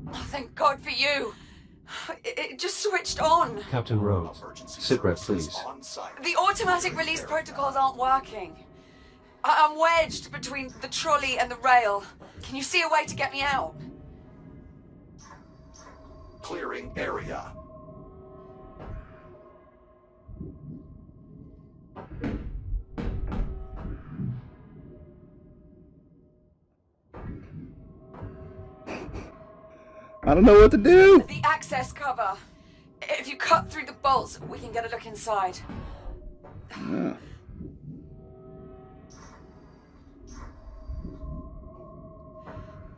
Oh, thank God for you. It just switched on. Captain Rhodes, sit rep, please. The automatic release protocols aren't working. I'm wedged between the trolley and the rail. Can you see a way to get me out? Clearing area. I don't know what to do. The access cover. If you cut through the bolts, we can get a look inside. Yeah.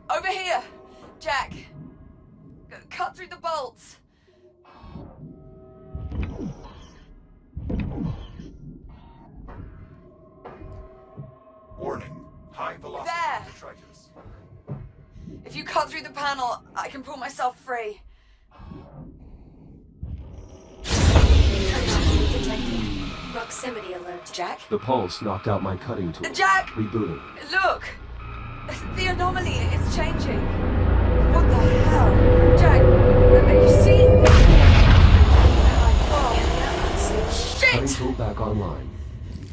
Over here, Jack. Cut through the bolts. Warning. High velocity There. detritus. If you cut through the panel, I can pull myself free. Detecting. Proximity alert. Jack? The pulse knocked out my cutting tool. Jack! Rebooting. Look! The anomaly is changing. What the hell? Jack, are you seeing me? Cutting Shit! tool back online.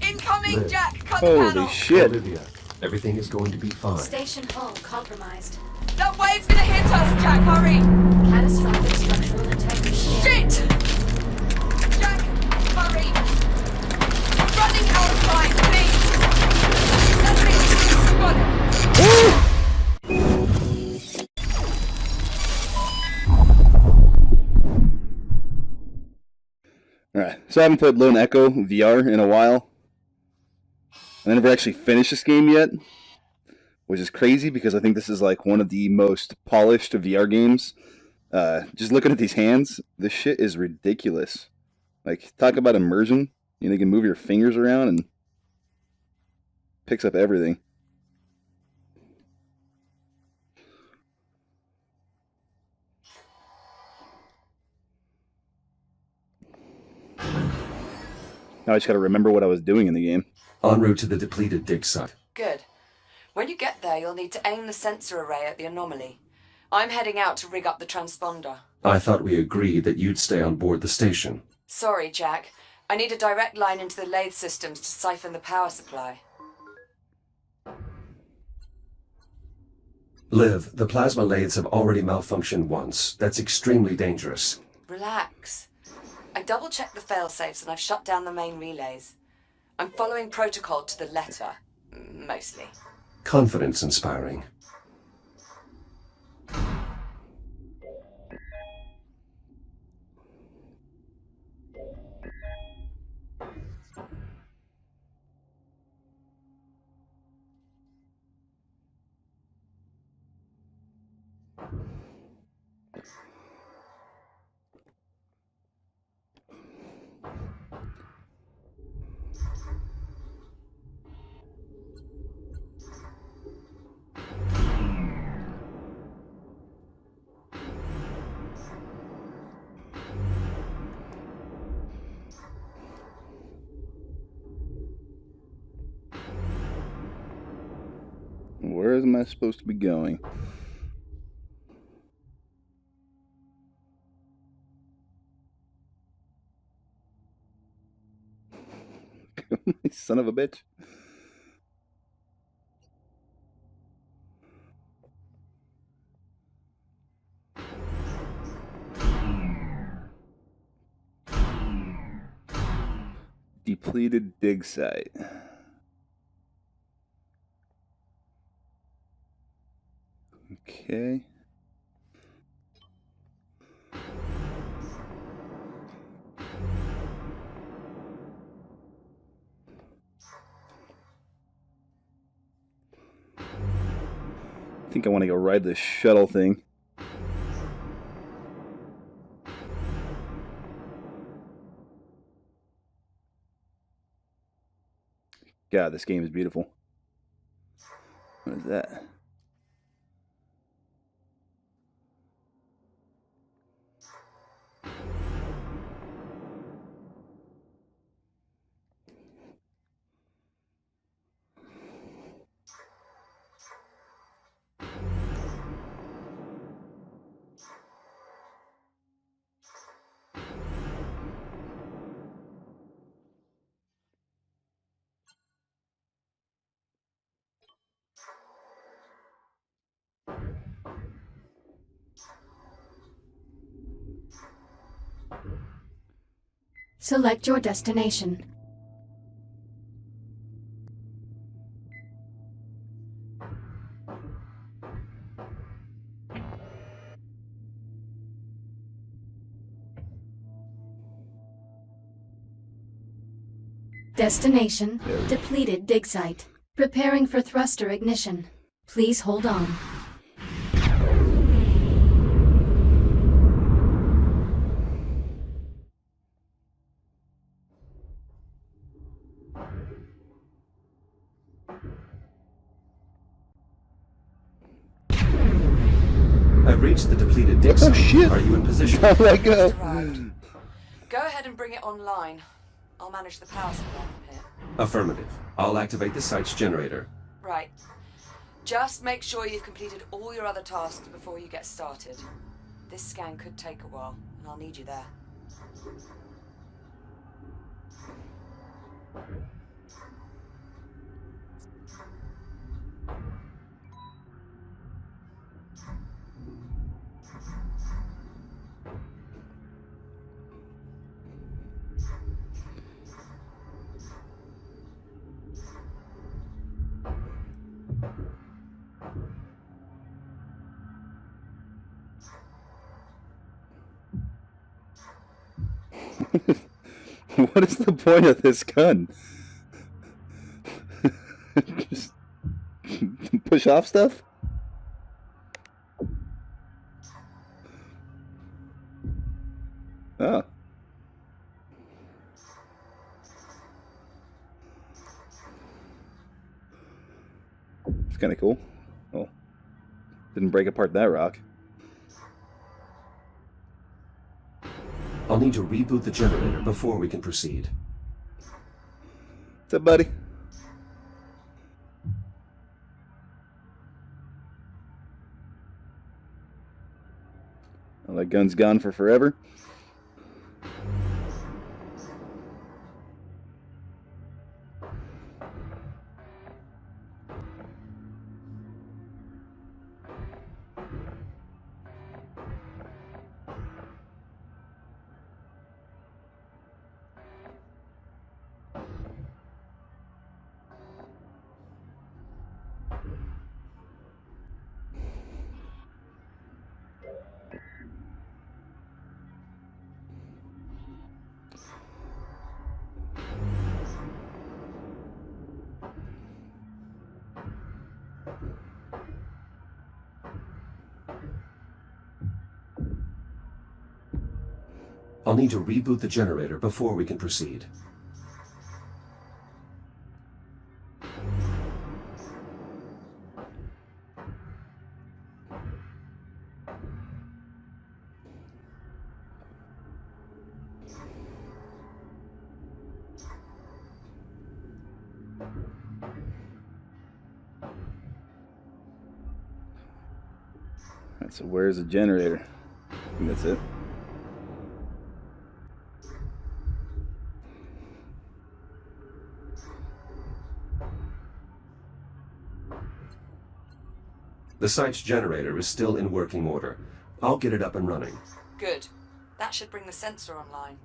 Incoming, Liv. Jack! Cut the Holy panel! shit. Olivia, everything is going to be fine. Station hull compromised. That wave's gonna hit us, Jack! Hurry! Catastrophic structural integrity. Shit! Jack, hurry! I'm running out of time, please! That's it! Got it! Alright, so I haven't played Lone Echo VR in a while. I never actually finished this game yet, which is crazy because I think this is like one of the most polished VR games. Just looking at these hands, this shit is ridiculous. Like, talk about immersion. You know, you can move your fingers around and picks up everything. Now I just gotta remember what I was doing in the game. En route to the depleted dig site. Good. When you get there, you'll need to aim the sensor array at the anomaly. I'm heading out to rig up the transponder. I thought we agreed that you'd stay on board the station. Sorry, Jack. I need a direct line into the lathe systems to siphon the power supply. Liv, the plasma lathes have already malfunctioned once. That's extremely dangerous. Relax. I double-checked the fail-safes and I've shut down the main relays. I'm following protocol to the letter. Mostly. Confidence inspiring. Where am I supposed to be going? Son of a bitch. Depleted dig site. Okay. I think I want to go ride this shuttle thing. God, this game is beautiful. What is that? Select your destination. Destination, depleted dig site. Preparing for thruster ignition. Please hold on. I've reached the depleted dig Oh, site. shit. Are you in position? Oh my god. Arrived. Go ahead and bring it online. I'll manage the power supply from here. Affirmative. I'll activate the site's generator. Right. Just make sure you've completed all your other tasks before you get started. This scan could take a while, and I'll need you there. What is the point of this gun? Just push off stuff? Oh. It's kind of cool. Oh. Didn't break apart that rock. I'll need to reboot the generator before we can proceed. What's up, buddy? Well, that gun's gone for forever. I'll need to reboot the generator before we can proceed. Alright, so where's the generator? I think that's it. The site's generator is still in working order. I'll get it up and running. Good. That should bring the sensor online.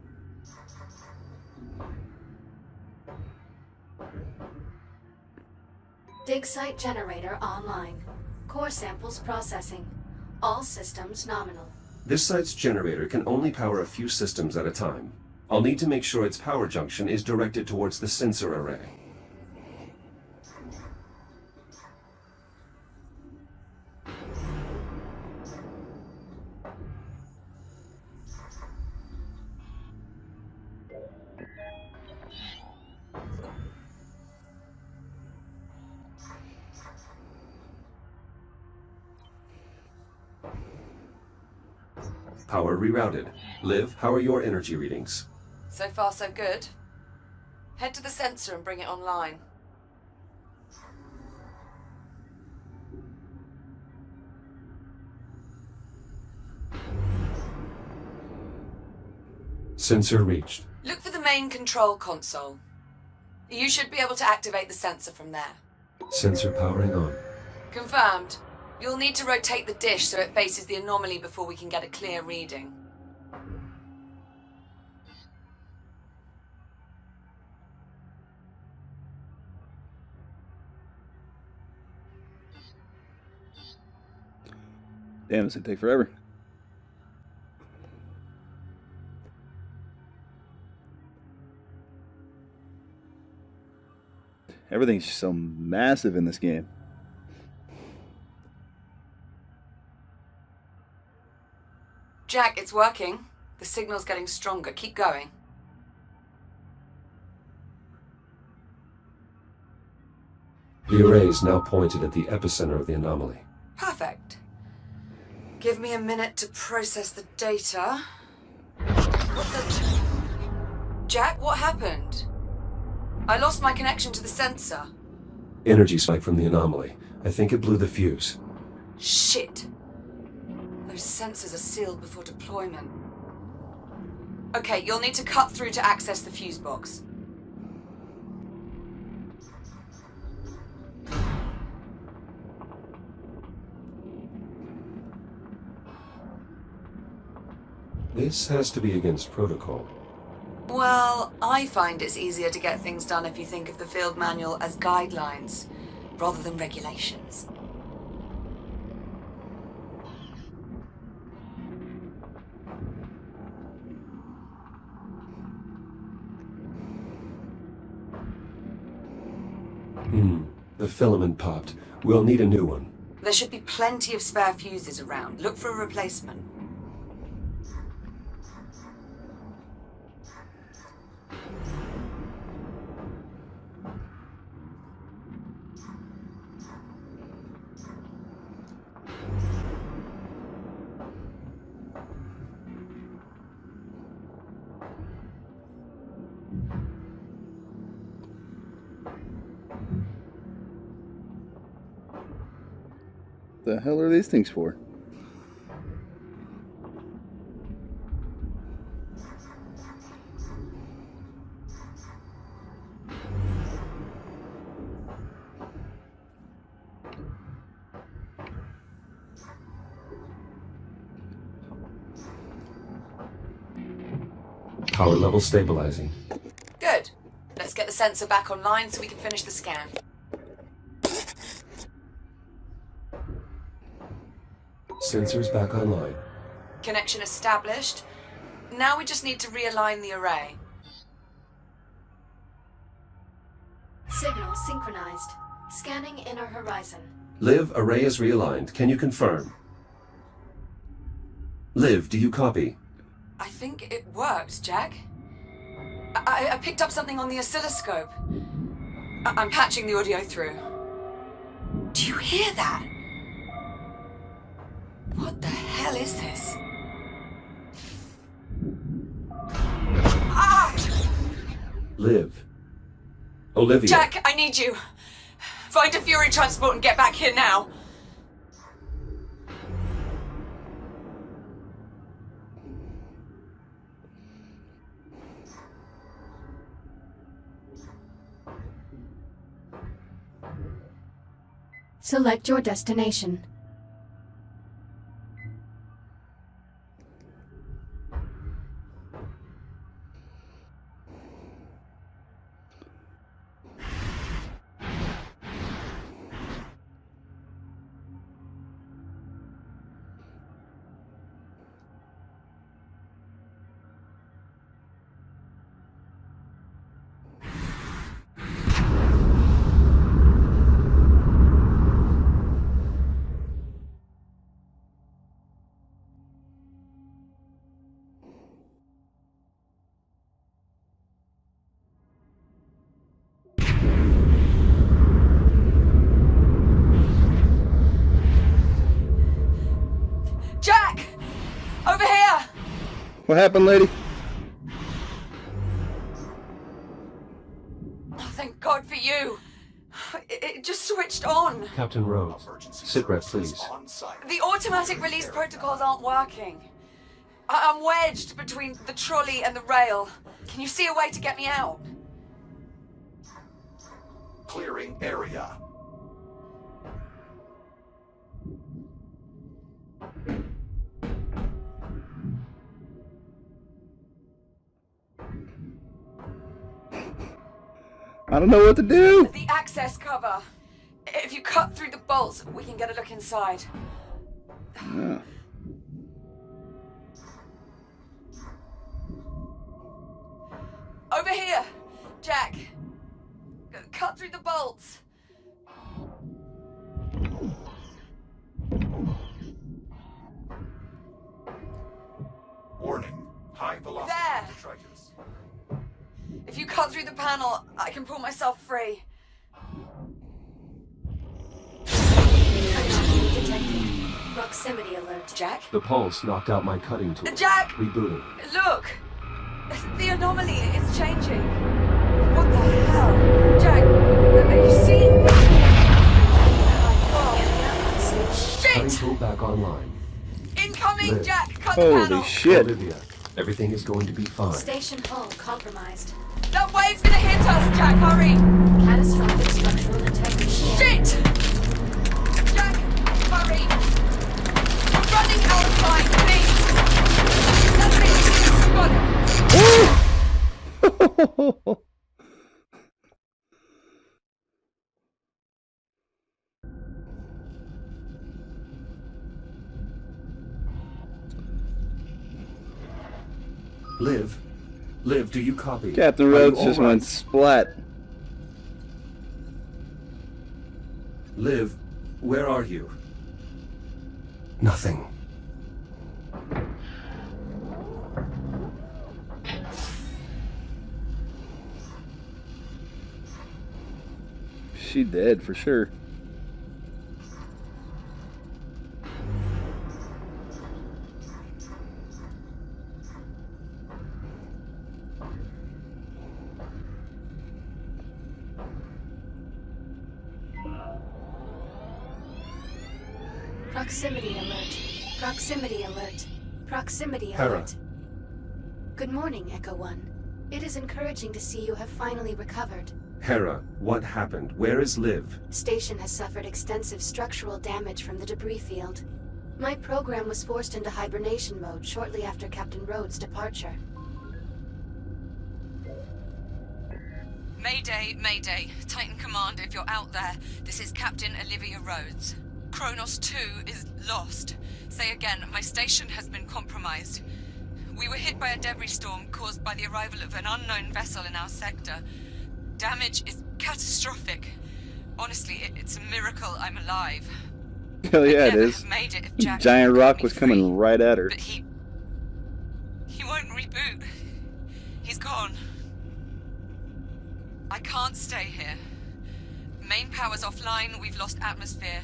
Dig site generator online. Core samples processing. All systems nominal. This site's generator can only power a few systems at a time. I'll need to make sure its power junction is directed towards the sensor array. Power rerouted. Liv, how are your energy readings? So far, so good. Head to the sensor and bring it online. Sensor reached. Look for the main control console. You should be able to activate the sensor from there. Sensor powering on. Confirmed. You'll need to rotate the dish so it faces the anomaly before we can get a clear reading. Damn, this gonna take forever. Everything's just so massive in this game. Jack, it's working. The signal's getting stronger. Keep going. The array is now pointed at the epicenter of the anomaly. Perfect. Give me a minute to process the data. What the... Jack, what happened? I lost my connection to the sensor. Energy spike from the anomaly. I think it blew the fuse. Shit. Those sensors are sealed before deployment. Okay, you'll need to cut through to access the fuse box. This has to be against protocol. Well, I find it's easier to get things done if you think of the field manual as guidelines, rather than regulations. The filament popped. We'll need a new one. There should be plenty of spare fuses around. Look for a replacement. The hell are these things for? Power level stabilizing. Good. Let's get the sensor back online so we can finish the scan. Sensors back online. Connection established. Now we just need to realign the array. Signal synchronized. Scanning inner horizon. Liv, array is realigned. Can you confirm? Liv, do you copy? I think it worked, Jack. I picked up something on the oscilloscope. I'm patching the audio through. Do you hear that? What the hell is this? Ah! Liv. Olivia. Jack, I need you. Find a Fury transport and get back here now. Select your destination. Jack! Over here! What happened, lady? Oh, thank God for you. It just switched on. Captain Rhodes. Sit rep, please. On site. The automatic release protocols aren't working. I'm wedged between the trolley and the rail. Can you see a way to get me out? Clearing area. I don't know what to do. The access cover. If you cut through the bolts, we can get a look inside. Yeah. Over here! Jack! Cut through the bolts! Warning. High velocity There. detritus. If you cut through the panel, I can pull myself free. Anomaly detected. Proximity alert. Jack? The pulse knocked out my cutting tool. Jack! Rebooting. Look! The anomaly is changing. What the hell? Jack, are you seeing this? Cutting Shit! tool back online. Incoming, Liv. Jack! Cut the Holy panel! shit. Olivia, everything is going to be fine. Station hull compromised. That wave's gonna hit us, Jack! Hurry! Catastrophic structural integrity. Shit! Jack, hurry! We're running out of time, please! That's it! Got it! Liv, do you copy? Captain Are you Rhodes all just right? went splat. Liv, where are you? Nothing. She dead for sure. Proximity alert. Proximity alert. Proximity Hera. alert. Good morning, Echo 1. It is encouraging to see you have finally recovered. Hera, what happened? Where is Liv? Station has suffered extensive structural damage from the debris field. My program was forced into hibernation mode shortly after Captain Rhodes' departure. Mayday, Mayday. Titan Command, if you're out there, this is Captain Olivia Rhodes. Kronos 2 is lost. Say again, my station has been compromised. We were hit by a debris storm caused by the arrival of an unknown vessel in our sector. Damage is catastrophic. Honestly, it's a miracle I'm alive. Hell yeah, I'd it never is. have made it if Jack Giant hadn't rock cut me was coming free. right at her. But he won't reboot. He's gone. I can't stay here. Main power's offline, we've lost atmosphere.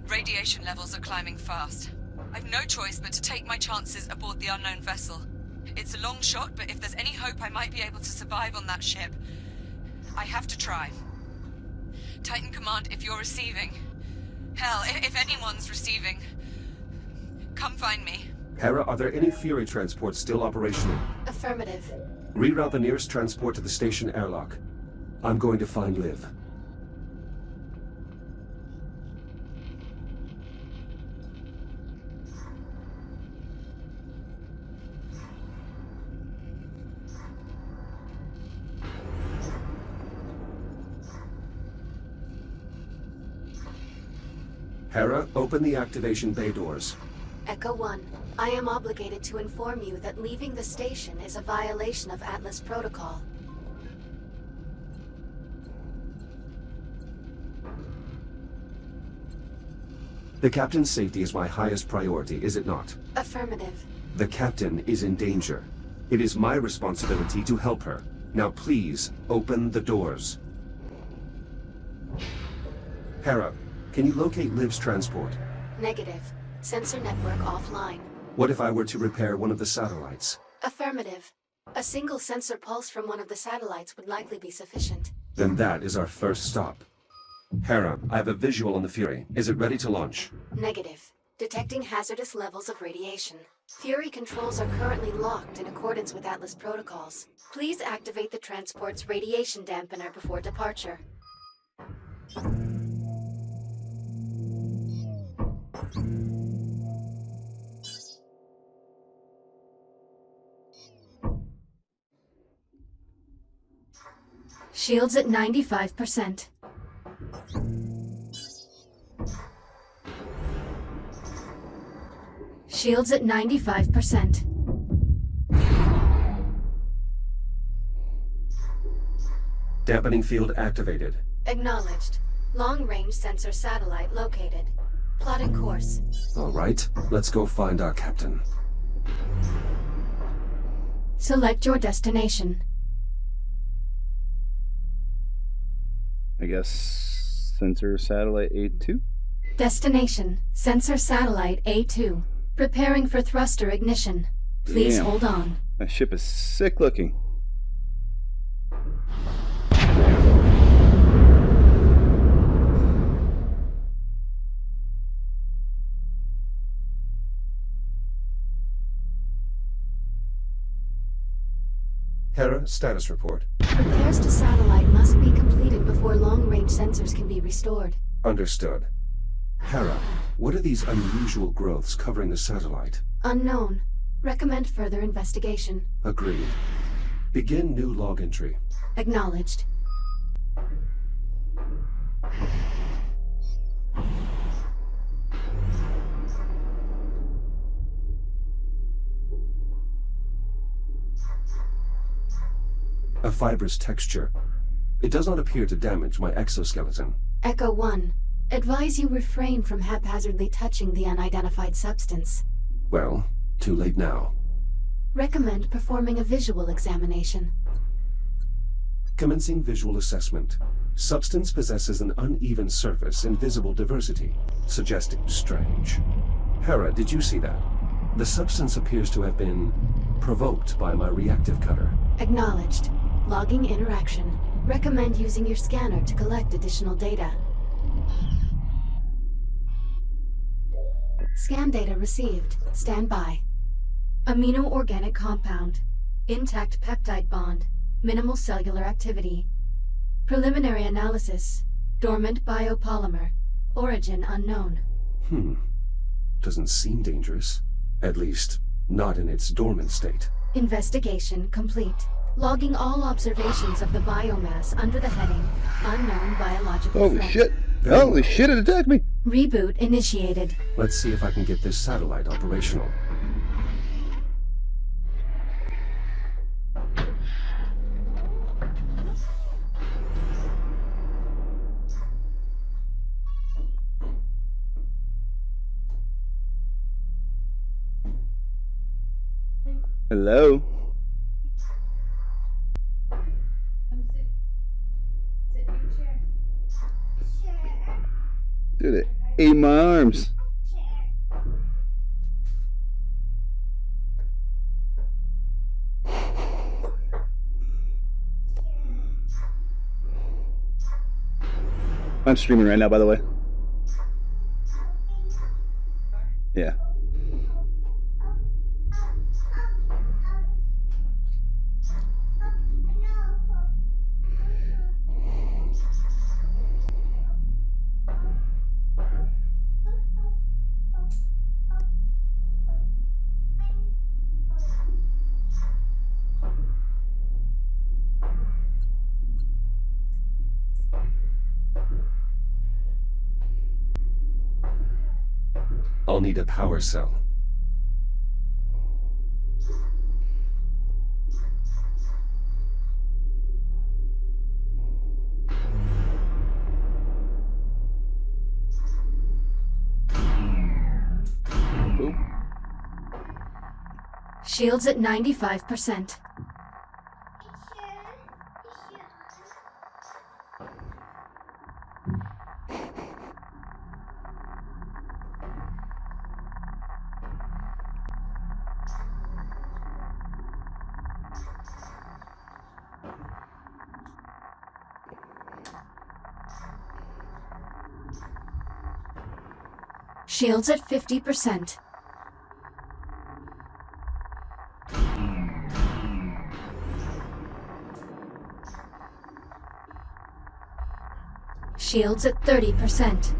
Radiation levels are climbing fast. I've no choice but to take my chances aboard the unknown vessel. It's a long shot, but if there's any hope I might be able to survive on that ship, I have to try. Titan Command, if you're receiving. Hell, if anyone's receiving. Come find me. Hera, are there any Fury transports still operational? Affirmative. Reroute the nearest transport to the station airlock. I'm going to find Liv. Hera, open the activation bay doors. Echo 1, I am obligated to inform you that leaving the station is a violation of Atlas Protocol. The captain's safety is my highest priority, is it not? Affirmative. The captain is in danger. It is my responsibility to help her. Now please, open the doors. Hera, can you locate Liv's transport? Negative. Sensor network offline. What if I were to repair one of the satellites? Affirmative. A single sensor pulse from one of the satellites would likely be sufficient. Then that is our first stop. Hera, I have a visual on the Fury. Is it ready to launch? Negative. Detecting hazardous levels of radiation. Fury controls are currently locked in accordance with Atlas protocols. Please activate the transport's radiation dampener before departure. Shields at 95%. Shields at 95%. Dampening field activated. Acknowledged. Long-range sensor satellite located. Plotting course. All right, let's go find our captain. Select your destination. I guess sensor satellite A2? Destination, sensor satellite A2. Preparing for thruster ignition. Please Damn. hold on. That ship is sick looking. Hera, status report. Repairs to satellite must be completed before long-range sensors can be restored. Understood. Hera, what are these unusual growths covering the satellite? Unknown. Recommend further investigation. Agreed. Begin new log entry. Acknowledged. A fibrous texture. It does not appear to damage my exoskeleton. Echo 1. Advise you refrain from haphazardly touching the unidentified substance. Well, too late now. Recommend performing a visual examination. Commencing visual assessment. Substance possesses an uneven surface and visible diversity, suggesting strange. Hera, did you see that? The substance appears to have been provoked by my reactive cutter. Acknowledged. Logging interaction. Recommend using your scanner to collect additional data. Scan data received. Stand by. Amino-organic compound. Intact peptide bond. Minimal cellular activity. Preliminary analysis. Dormant biopolymer. Origin unknown. Doesn't seem dangerous. At least, not in its dormant state. Investigation complete. Logging all observations of the biomass under the heading Unknown Biological Holy Threat. shit. Very Holy well. shit, it attacked me. Reboot initiated. Let's see if I can get this satellite operational. Hello. Dude, it ate my arms. I'm streaming right now, by the way. Yeah. I'll need a power cell. Boop. Shields at 95%. Shields at 50%. Shields at 30%.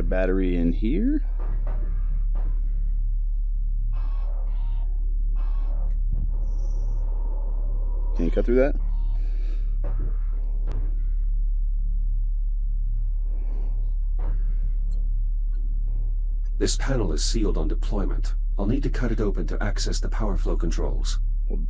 Another battery in here. Can you cut through that? This panel is sealed on deployment. I'll need to cut it open to access the power flow controls. Well,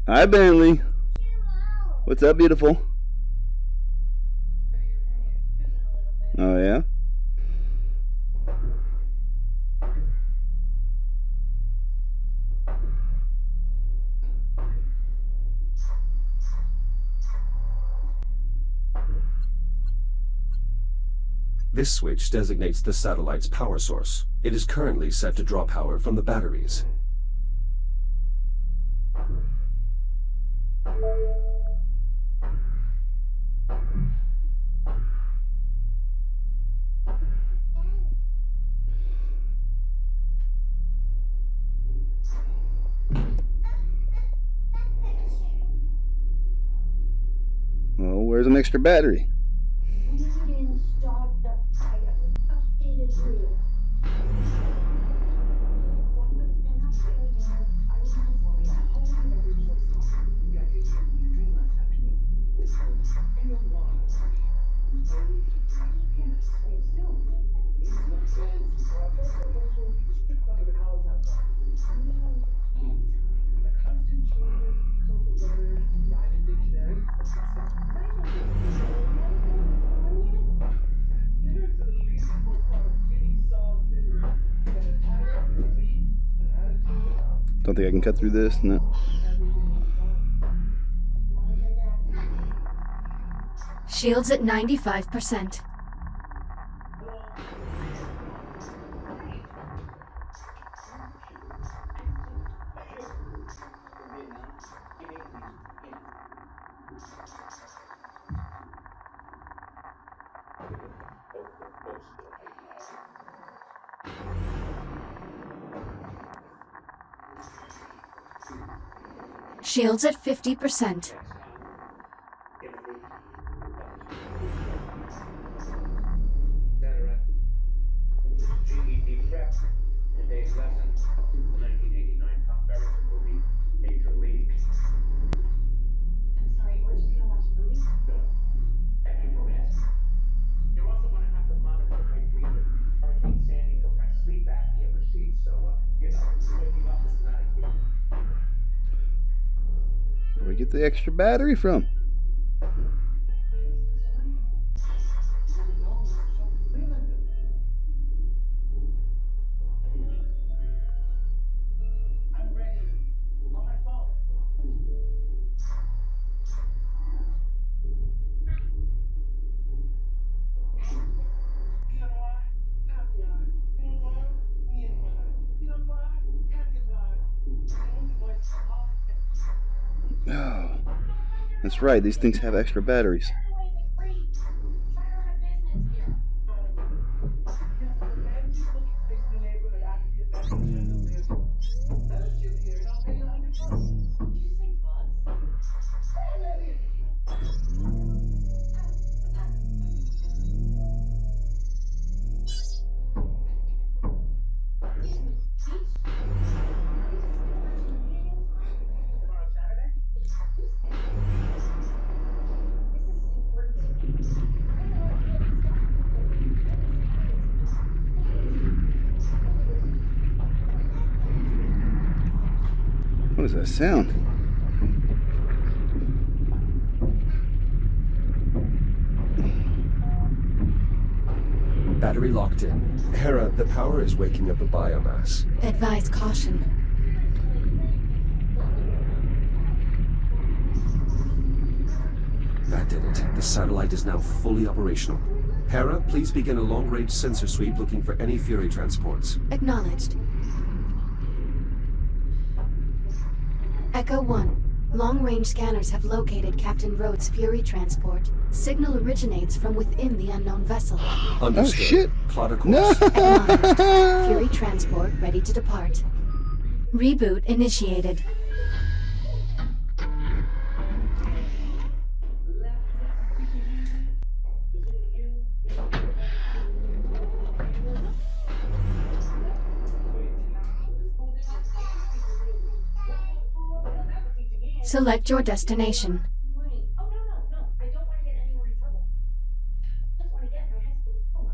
hi, Bentley. What's up, beautiful? Oh, yeah? This switch designates the satellite's power source. It is currently set to draw power from the batteries. Well, where's an extra battery? Don't think I can cut through this. No. Shields at 95%. Shields at 50%. Today's lesson, the 1989 comparison movie, Major League. I'm sorry, we're just gonna watch a movie? No. Thank you for asking. You're also going to have to monitor my breathing. Hurricane Sandy took my sleep apnea machine, so, waking up is not a gift. Where do we get the extra battery from? I'm ready. On my phone. Oh, that's right. These things have extra batteries. What is that sound? Battery locked in. Hera, the power is waking up the biomass. Advise caution. That did it. The satellite is now fully operational. Hera, please begin a long-range sensor sweep looking for any Fury transports. Acknowledged. Echo 1. Long-range scanners have located Captain Rhodes' Fury transport. Signal originates from within the unknown vessel. Understood. Oh, shit. Plot a No! course. Acknowledged. Fury transport ready to depart. Reboot initiated. Select your destination. Oh, no. I don't want to get anyone in trouble. I just want to get my high school diploma.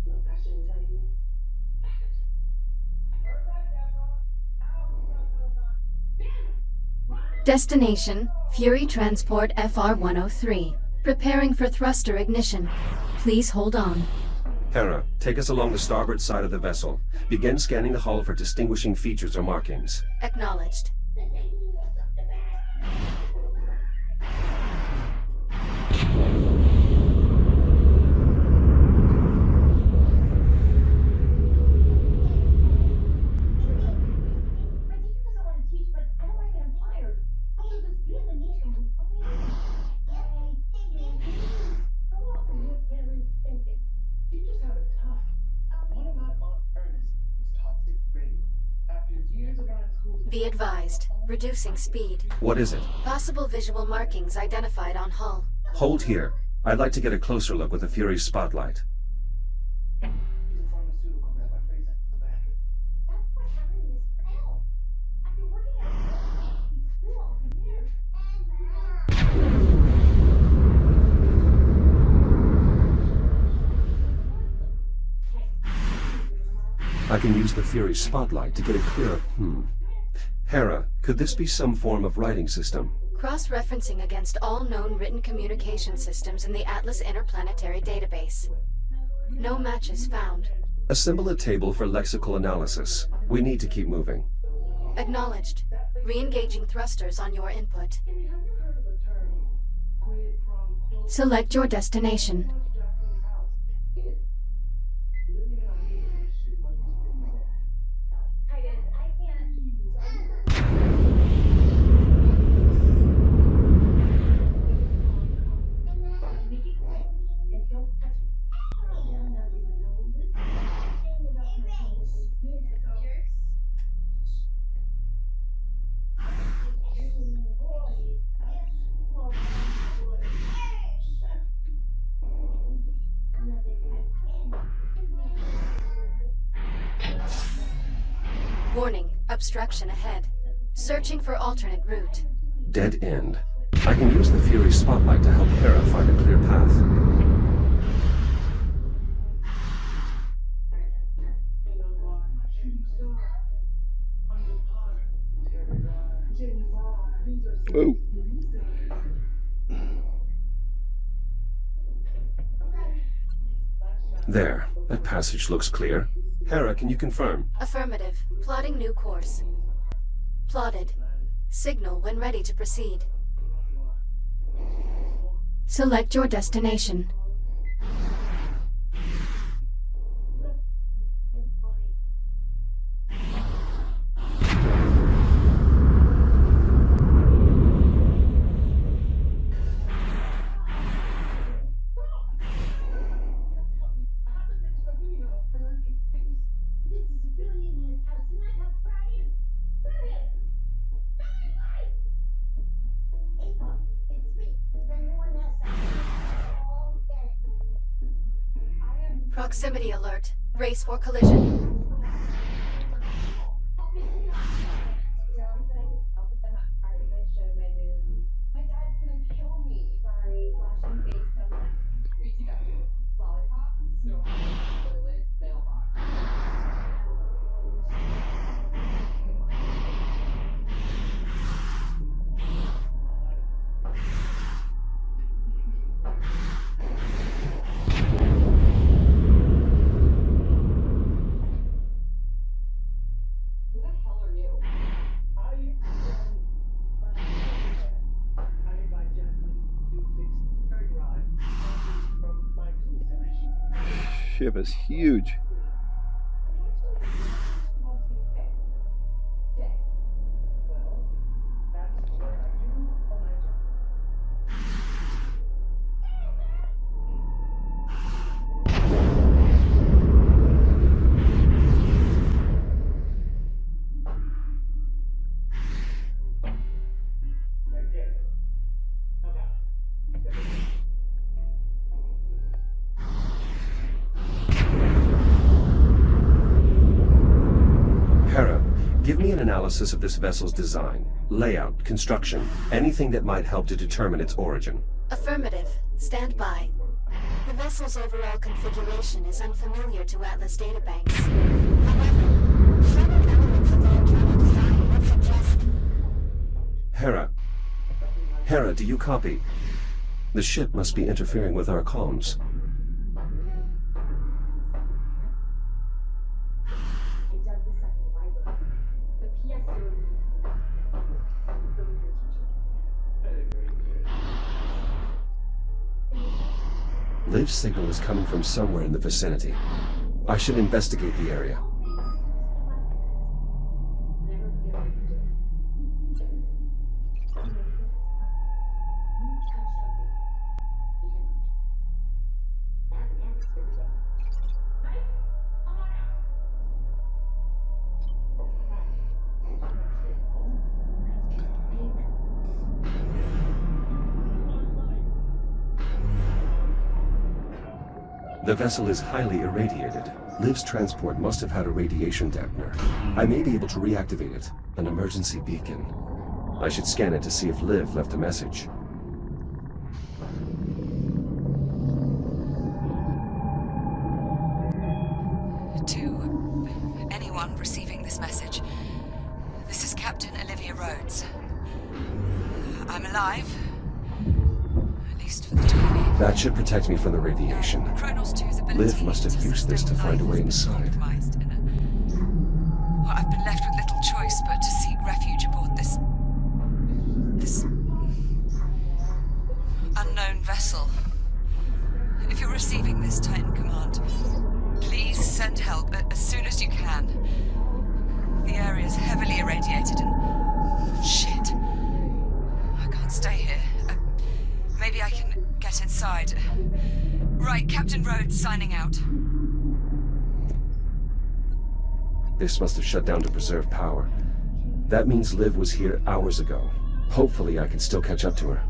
Look, I shouldn't tell you this. Heard that, Deborah? How's going on? Destination, Fury Transport FR-103. Preparing for thruster ignition. Please hold on. Hera, take us along the starboard side of the vessel. Begin scanning the hull for distinguishing features or markings. Acknowledged. My teacher doesn't want to teach, but I don't want to get him fired. Also, this Vietnamese guy was always... How are your parents thinking? Teachers have it tough. One of my Aunt Ernest, who's taught 6th grade, after years around schools... Be advised. Reducing speed. What is it? Possible visual markings identified on hull. Hold here. I'd like to get a closer look with the Fury's spotlight. He's a pharmaceutical rep. I phrase that so badly. That's what happened to Mr. L. After working at he's cool and there. I can use the Fury's spotlight to get a clearer... Hera, could this be some form of writing system? Cross-referencing against all known written communication systems in the Atlas Interplanetary Database. No matches found. Assemble a table for lexical analysis. We need to keep moving. Acknowledged. Re-engaging thrusters on your input. Have you heard of the term quid pro quo? Select your destination. Jacqueline's house. It is. Living in our neighborhood should my husband there. Titus, I can't. Make it quick and don't touch it. They'll not even know we live. Hang it up my face. Years ago. Warning, obstruction ahead. Searching for alternate route. Dead end. I can use the Fury's spotlight to help Hera find a clear path. Whoa. There. That passage looks clear. Hera, can you confirm? Affirmative. Plotting new course. Plotted. Signal when ready to proceed. Select your destination. This is a billionaire's house and I have Brian. Brian! Hey, Bob, it's me. Is anyone else all day? I am... Proximity alert. Brace for collision. My dad's gonna kill me. Sorry, flashing face someone. Lollipop, snow, toilet, mailbox. Who the hell are you? I invite Jacqueline to fix the third rod from my tool stash. Ship is huge. Well, that's what I do Give me an analysis of this vessel's design, layout, construction, anything that might help to determine its origin. Affirmative. Stand by. The vessel's overall configuration is unfamiliar to Atlas databanks. However, certain elements of the internal design would suggest... Hera, do you copy? The ship must be interfering with our comms. Liv's signal is coming from somewhere in the vicinity. I should investigate the area. The vessel is highly irradiated. Liv's transport must have had a radiation dampener. I may be able to reactivate it, an emergency beacon. I should scan it to see if Liv left a message. To anyone receiving this message, this is Captain Olivia Rhodes. I'm alive, at least for the time being. That should protect me from the radiation. Kronos 2's ability Liv must have used this to find a way inside. Well, I've been left with little choice but to seek refuge aboard this unknown vessel. If you're receiving this Titan command, please send help as soon as you can. The area is heavily irradiated and... shit. I can't stay here. Maybe I can get inside. Right, Captain Rhodes signing out. This must have shut down to preserve power. That means Liv was here hours ago. Hopefully I can still catch up to her.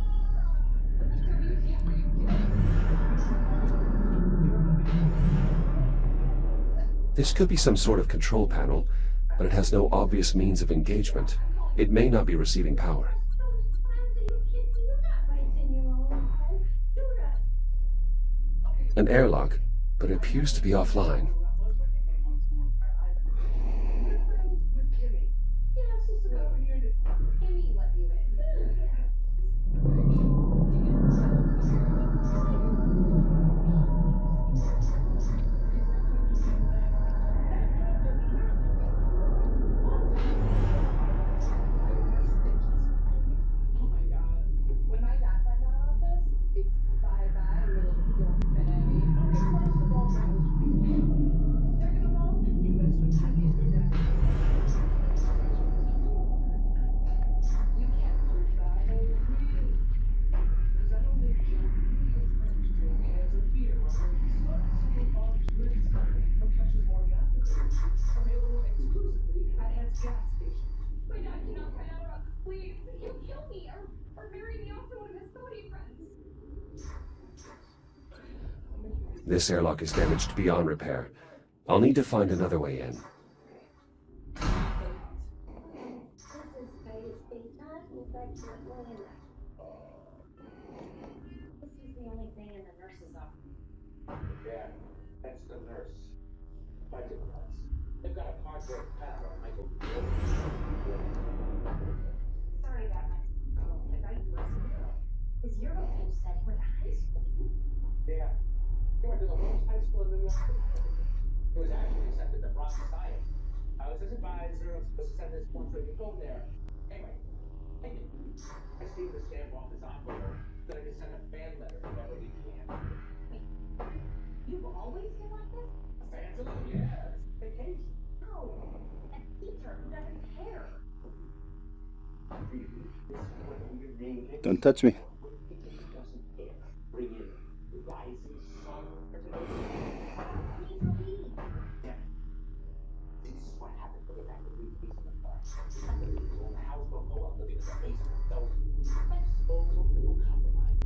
This could be some sort of control panel, but it has no obvious means of engagement. It may not be receiving power. An airlock, but it appears to be offline. This airlock is damaged beyond repair. I'll need to find another way in. Yeah, that's the nurse. Budget cuts. They've got a cardboard cutout on Michael. Sorry about my... I thought you were a superhero. His Eurocamp said he went to high school. Yeah. He went to the worst high school in New York. He was actually accepted to Bronx Science. I was his advisor. I was supposed to send this one so he could go there. Anyway, I did. I received the stamp off his envelope. Then I just sent a fan letter to Beverly Can. You've always been like this? Fans of it? Yeah, it's vacation. No. A teacher who doesn't care. Don't touch me. Bring in the rising sun. This is what happened for the fact that we in the park. The old house will go up living in the basement. So, no compromise.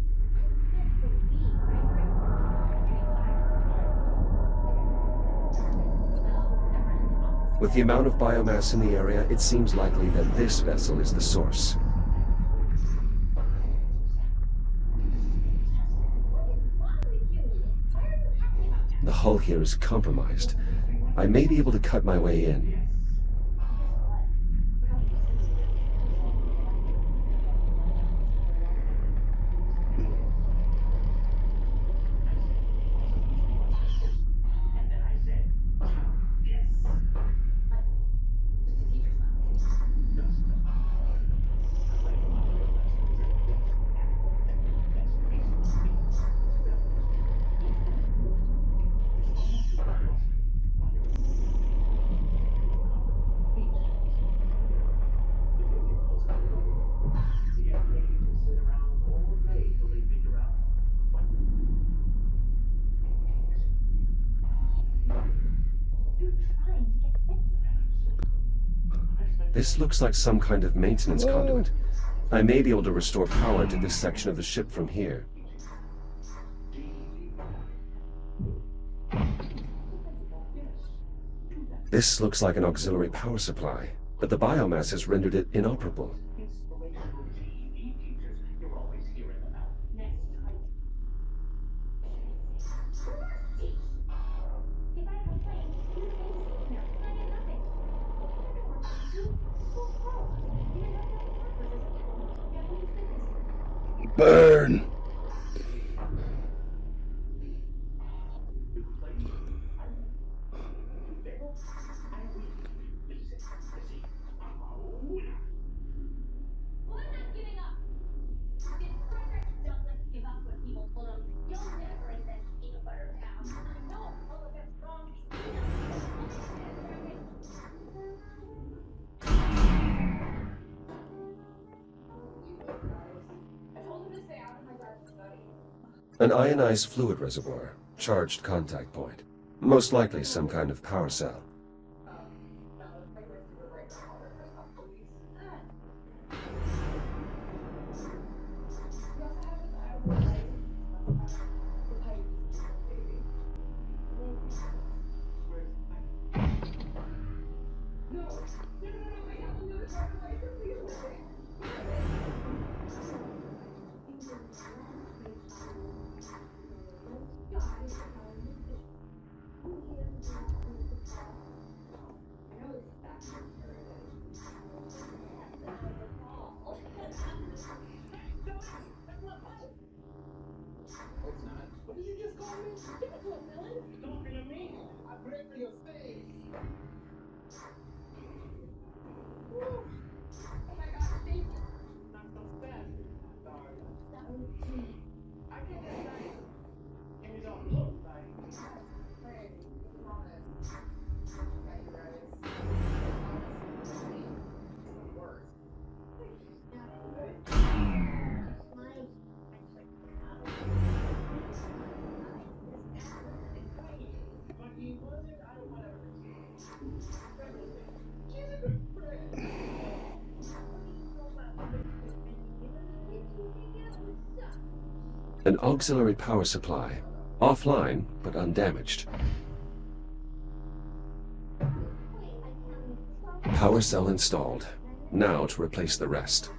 With the amount of biomass in the area, it seems likely that this vessel is the source. The hull here is compromised. I may be able to cut my way in. This looks like some kind of maintenance conduit. I may be able to restore power to this section of the ship from here. This looks like an auxiliary power supply, but the biomass has rendered it inoperable. Burn! An ionized fluid reservoir, charged contact point. Most likely some kind of power cell. What did you just call me? Give it to him, Dylan. Talking to me? I break for your face. Woo. Oh my God, Steve. Not so fast. Sorry. I get that nice. Give me some look, like. Hey, promise. Okay, you guys. Worse. An auxiliary power supply. Offline, but undamaged. Power cell installed. Now to replace the rest.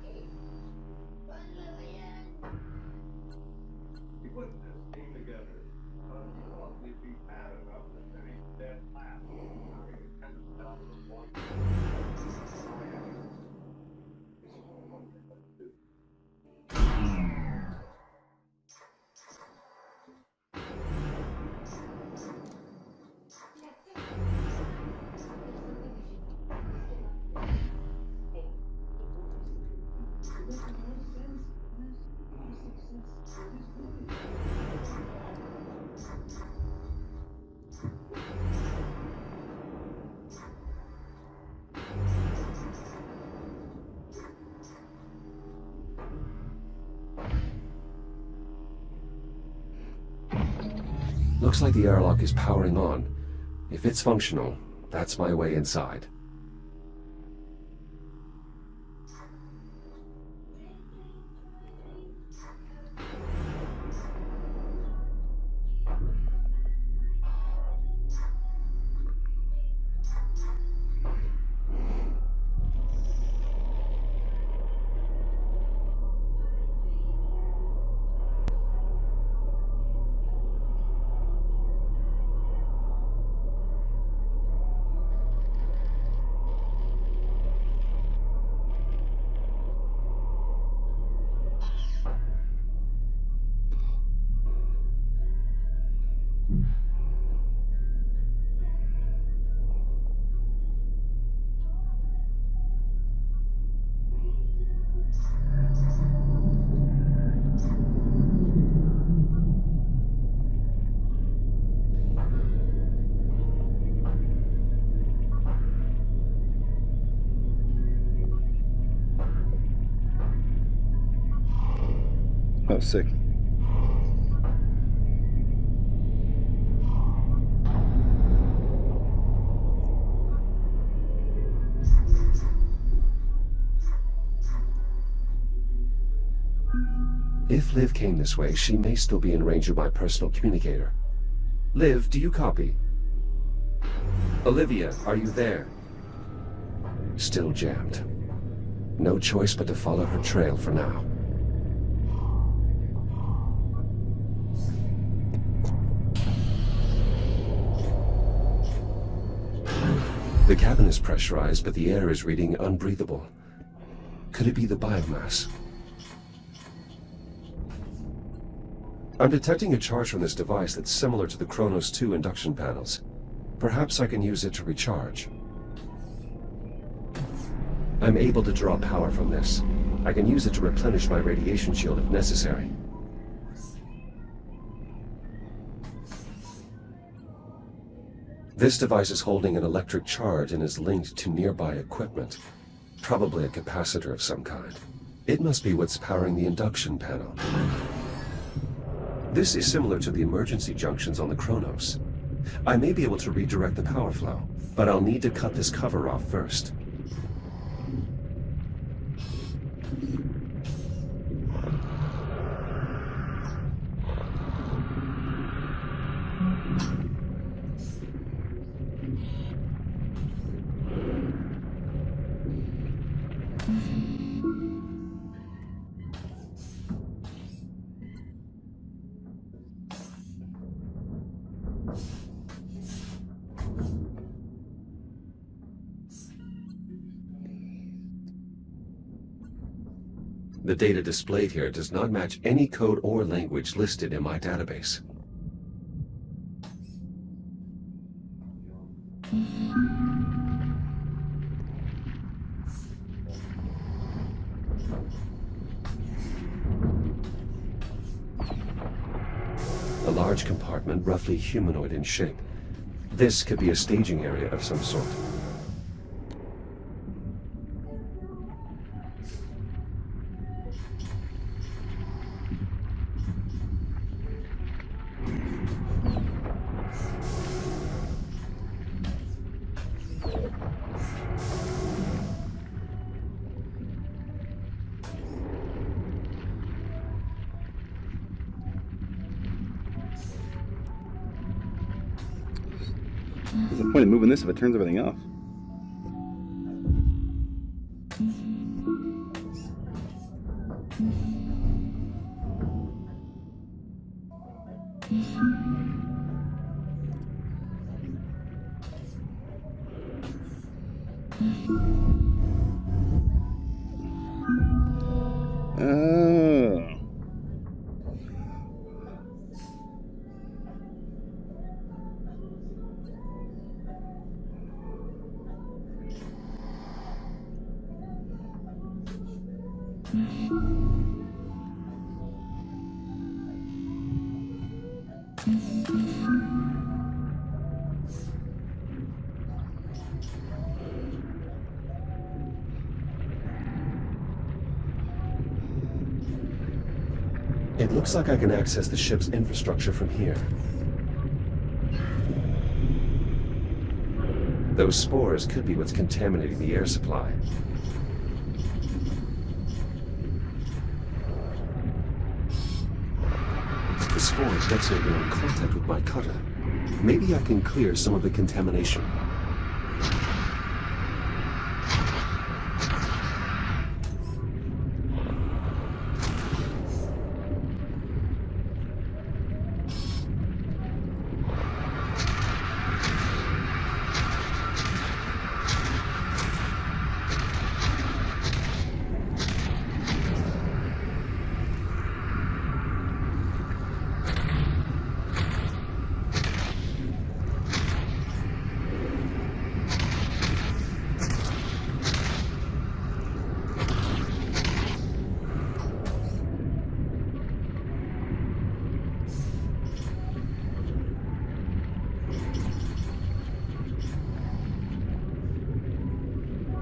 Looks like the airlock is powering on. If it's functional, that's my way inside. Oh, sick. If Liv came this way, she may still be in range of my personal communicator. Liv, do you copy? Olivia, are you there? Still jammed. No choice but to follow her trail for now. The cabin is pressurized, but the air is reading unbreathable. Could it be the biomass? I'm detecting a charge from this device that's similar to the Kronos 2 induction panels. Perhaps I can use it to recharge. I'm able to draw power from this. I can use it to replenish my radiation shield if necessary. This device is holding an electric charge and is linked to nearby equipment. Probably a capacitor of some kind. It must be what's powering the induction panel. This is similar to the emergency junctions on the Kronos. I may be able to redirect the power flow, but I'll need to cut this cover off first. The data displayed here does not match any code or language listed in my database. A large compartment, roughly humanoid in shape. This could be a staging area of some sort. What's the point of moving this if it turns everything off? Oh. It looks like I can access the ship's infrastructure from here. Those spores could be what's contaminating the air supply. The spores definitely are in contact with my cutter. Maybe I can clear some of the contamination.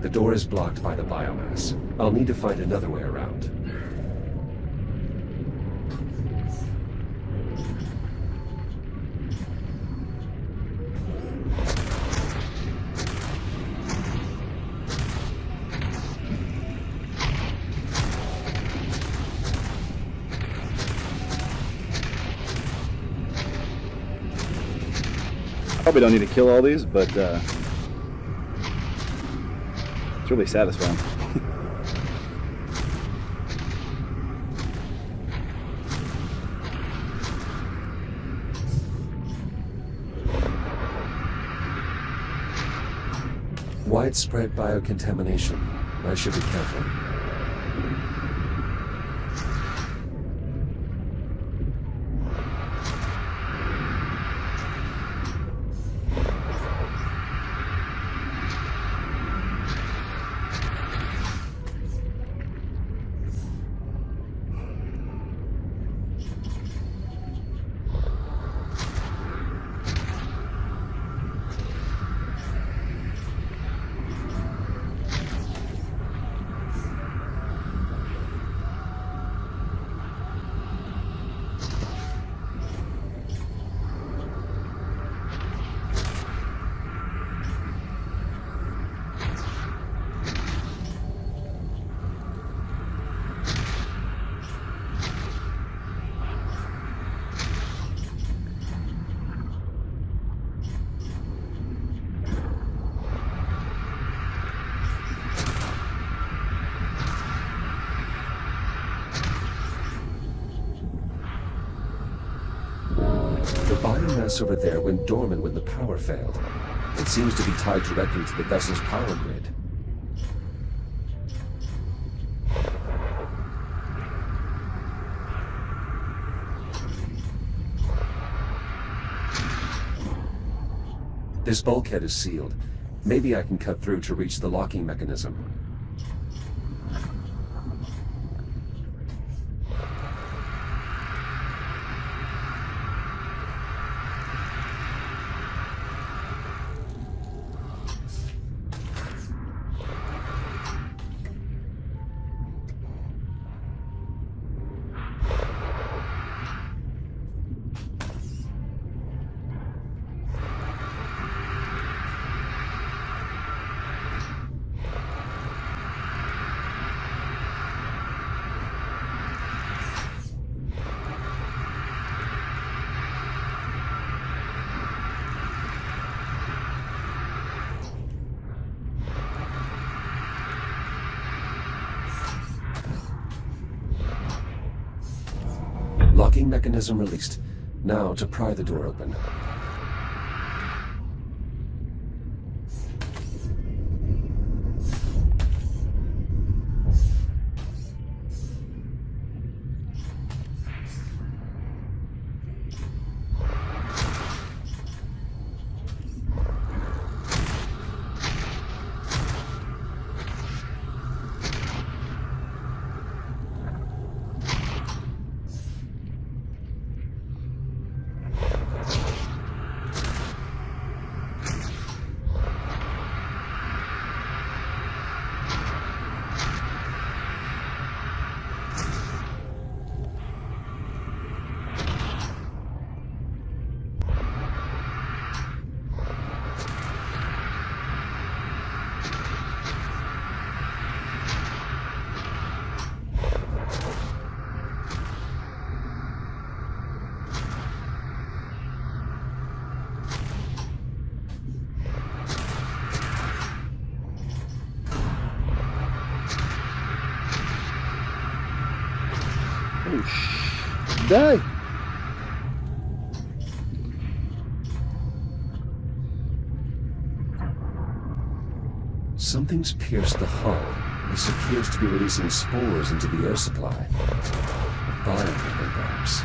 The door is blocked by the biomass. I'll need to find another way around. Probably don't need to kill all these, but it's really satisfying. Widespread biocontamination. I should be careful. The biomass over there went dormant when the power failed. It seems to be tied directly to the vessel's power grid. This bulkhead is sealed. Maybe I can cut through to reach the locking mechanism. Locking mechanism released. Now to pry the door open. Die! Something's pierced the hull. This appears to be releasing spores into the air supply. Bioweapon, perhaps.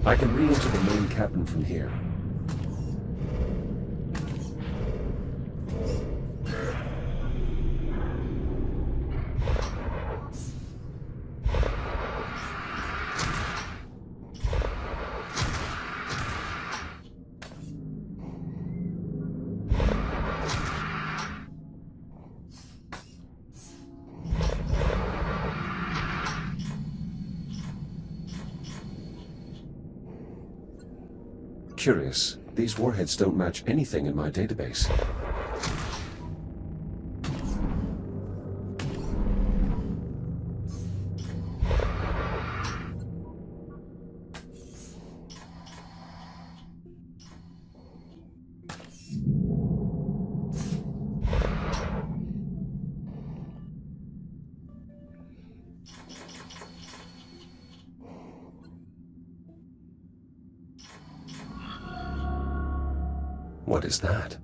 I can re-enter the main cabin from here. Curious. These warheads don't match anything in my database. What is that?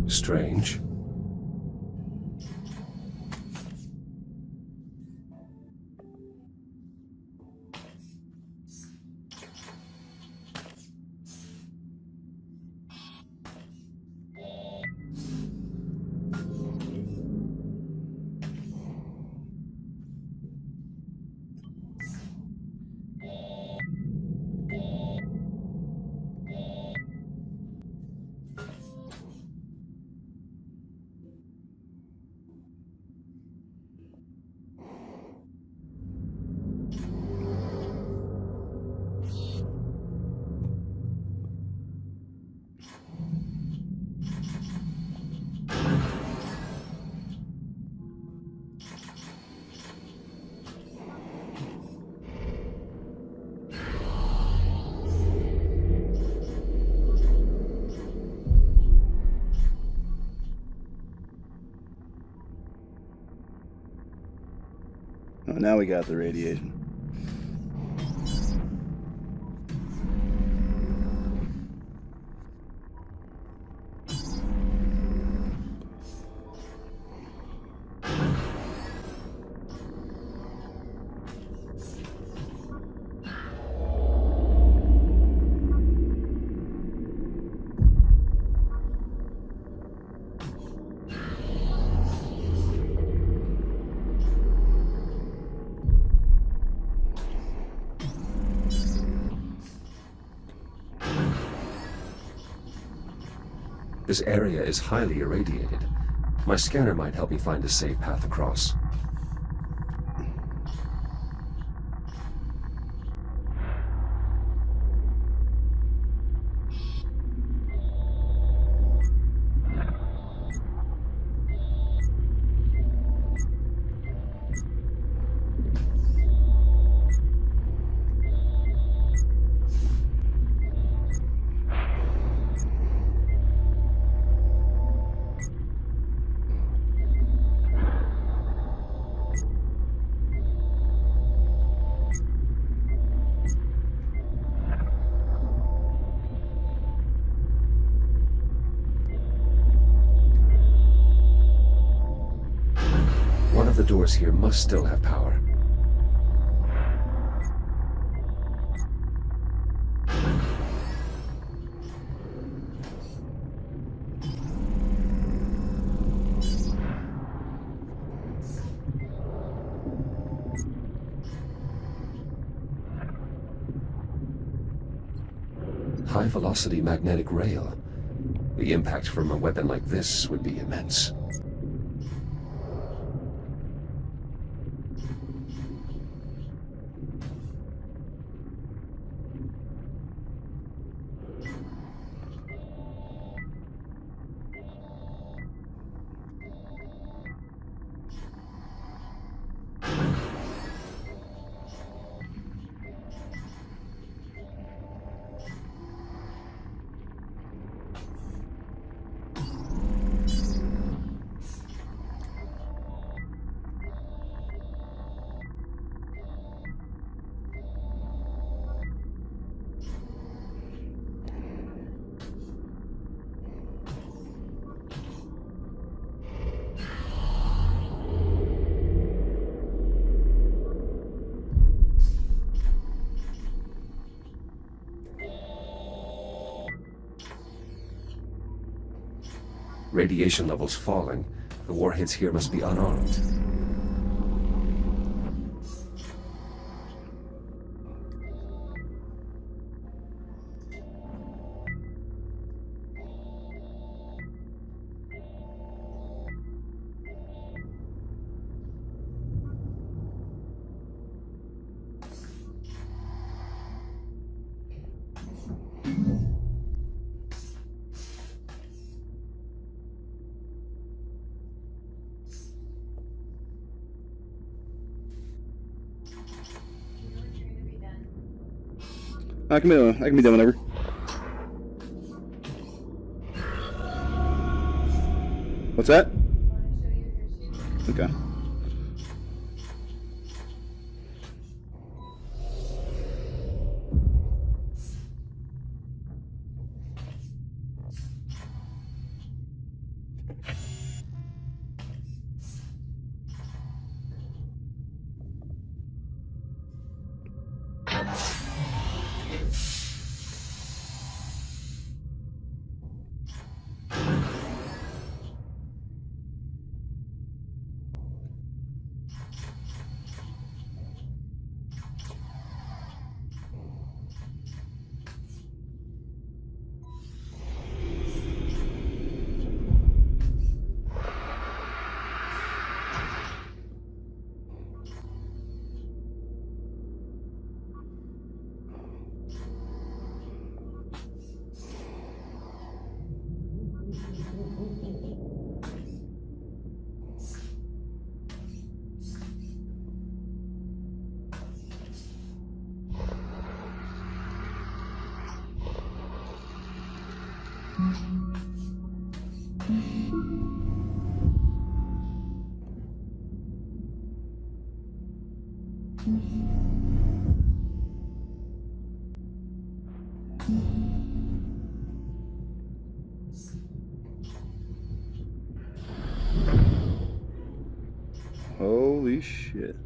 Strange. Oh, now we got the radiation. This area is highly irradiated. My scanner might help me find a safe path across. One of the doors here must still have power. High-velocity magnetic rail. The impact from a weapon like this would be immense. Radiation levels falling. The warheads here must be unarmed. I can be done whenever. What's that? Okay. Holy shit.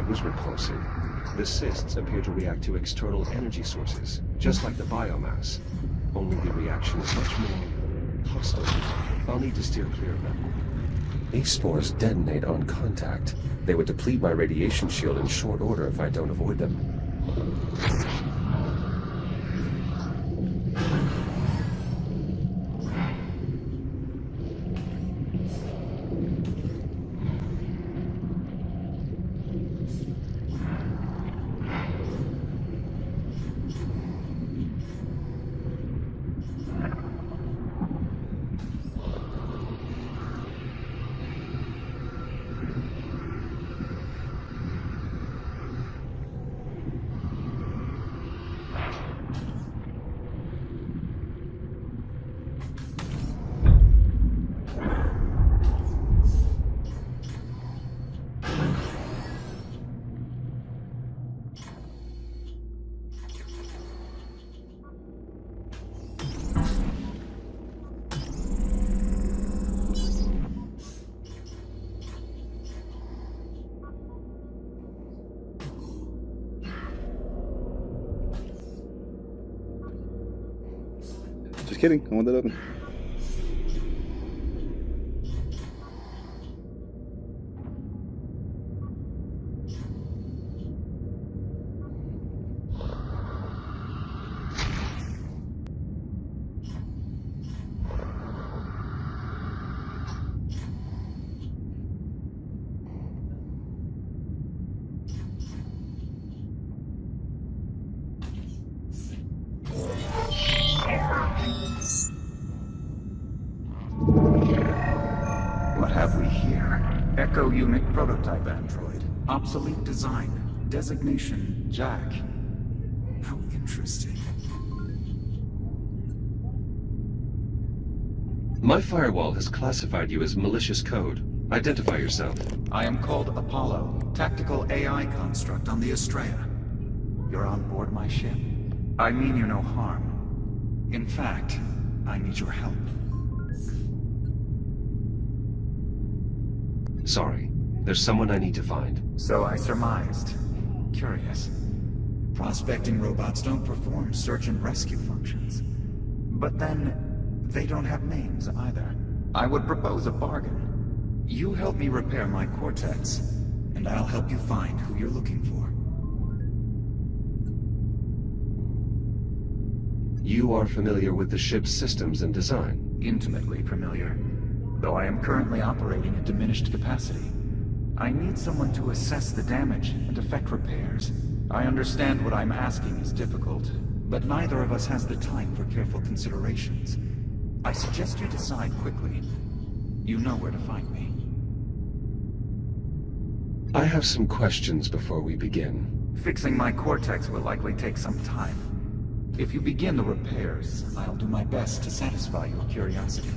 Was repulsive. The cysts appear to react to external energy sources, just like the biomass. Only the reaction is much more hostile. I'll need to steer clear of them. These spores detonate on contact. They would deplete my radiation shield in short order if I don't avoid them. kidding. I want that open. What have we here? Echo Unit Prototype Android. Obsolete design. Designation Jack. How interesting. My firewall has classified you as malicious code. Identify yourself. I am called Apollo, tactical AI construct on the Estrella. You're on board my ship. I mean you no harm. In fact, I need your help. Sorry. There's someone I need to find. So I surmised. Curious. Prospecting robots don't perform search and rescue functions. But then, they don't have names either. I would propose a bargain. You help me repair my Cortex, and I'll help you find who you're looking for. You are familiar with the ship's systems and design. Intimately familiar. Though I am currently operating at diminished capacity. I need someone to assess the damage and effect repairs. I understand what I'm asking is difficult, but neither of us has the time for careful considerations. I suggest you decide quickly. You know where to find me. I have some questions before we begin. Fixing my Cortex will likely take some time. If you begin the repairs, I'll do my best to satisfy your curiosity.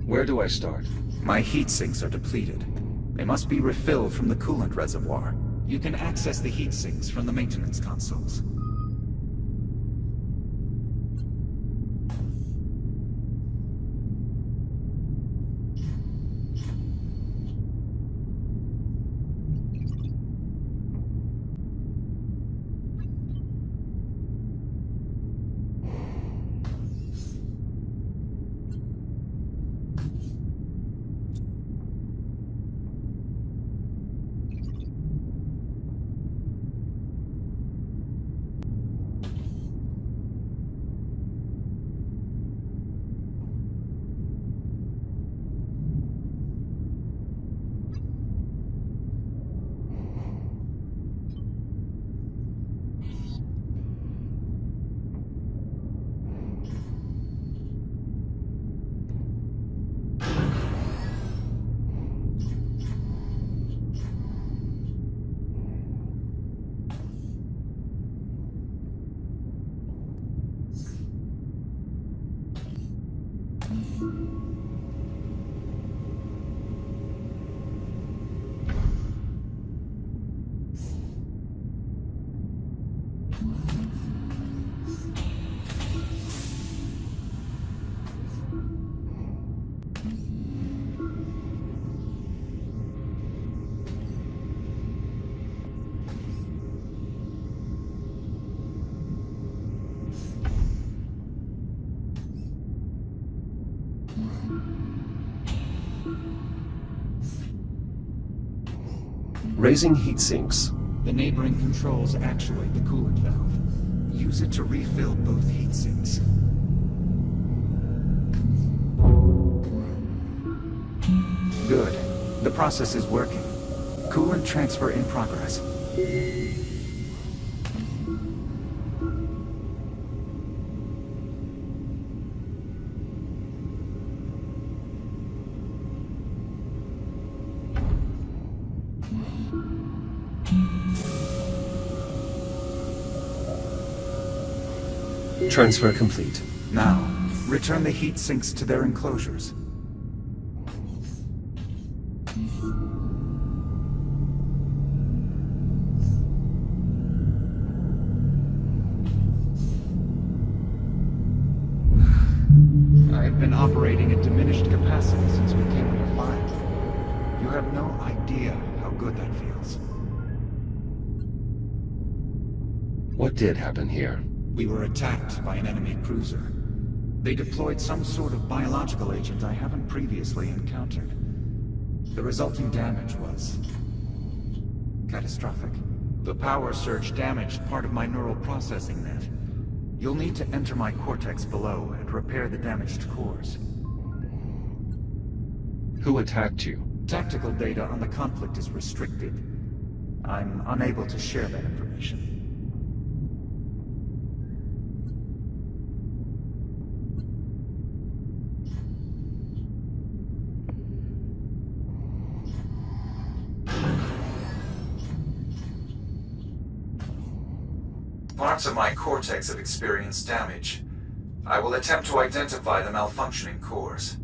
Where do I start? My heat sinks are depleted. They must be refilled from the coolant reservoir. You can access the heat sinks from the maintenance consoles. Raising heat sinks. The neighboring controls actuate the coolant valve. Use it to refill both heat sinks. Good. The process is working. Coolant transfer in progress. Transfer complete. Now, return the heat sinks to their enclosures. I've been operating at diminished capacity since we came under fire. You have no idea how good that feels. What did happen here? We were attacked by an enemy cruiser. They deployed some sort of biological agent I haven't previously encountered. The resulting damage was catastrophic. The power surge damaged part of my neural processing net. You'll need to enter my cortex below and repair the damaged cores. Who attacked you? Tactical data on the conflict is restricted. I'm unable to share that information. Parts of my cortex have experienced damage. I will attempt to identify the malfunctioning cores.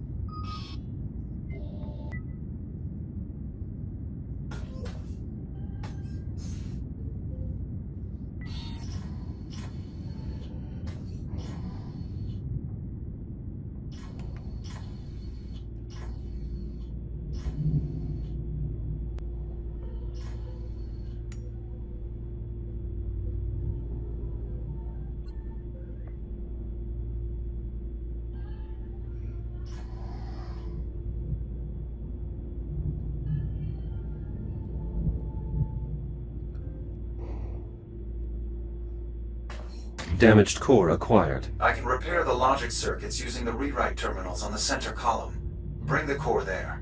Damaged core acquired. I can repair the logic circuits using the rewrite terminals on the center column. Bring the core there.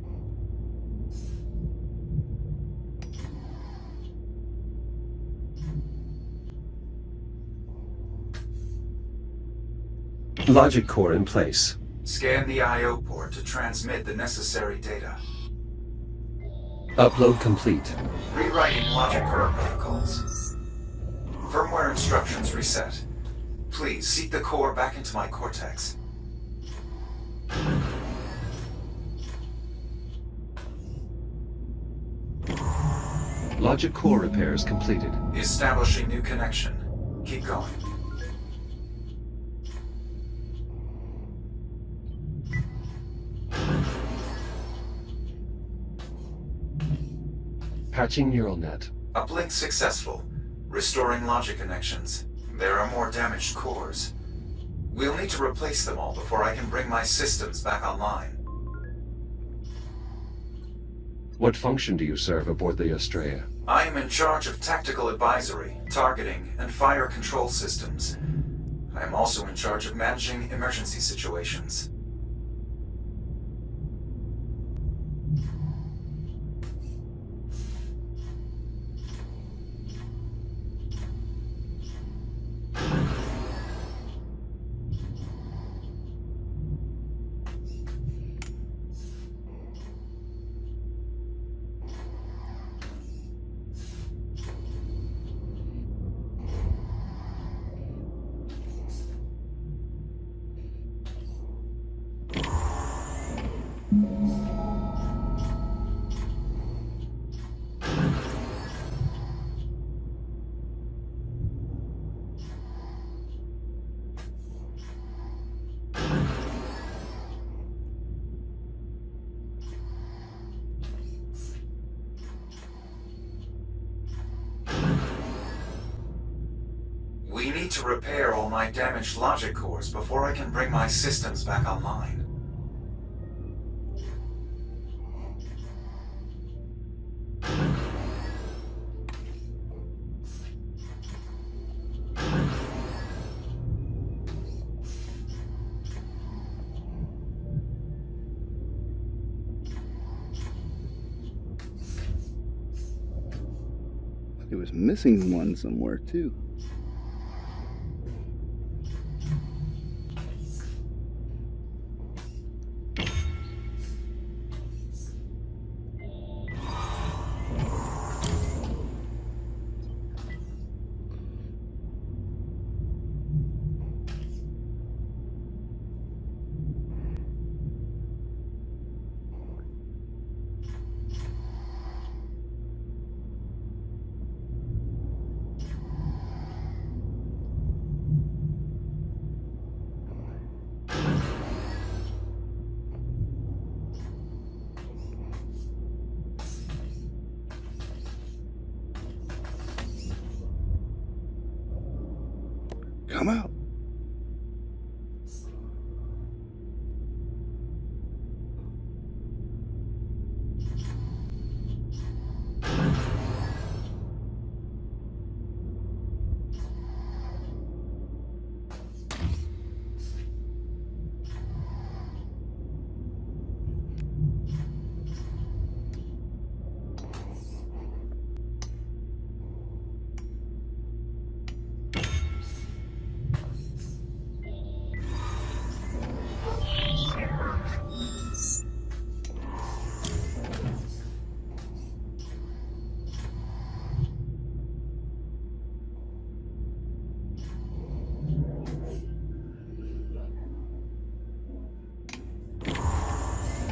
Logic core in place. Scan the I/O port to transmit the necessary data. Upload complete. Rewriting logic core protocols. Firmware instructions reset. Please seek the core back into my cortex. Logic core repairs completed. Establishing new connection. Keep going. Patching neural net. Uplink successful. Restoring logic connections. There are more damaged cores. We'll need to replace them all before I can bring my systems back online. What function do you serve aboard the Estrella? I am in charge of tactical advisory, targeting, and fire control systems. I am also in charge of managing emergency situations. We need to repair all my damaged logic cores before I can bring my systems back online. It was missing one somewhere too. Come out.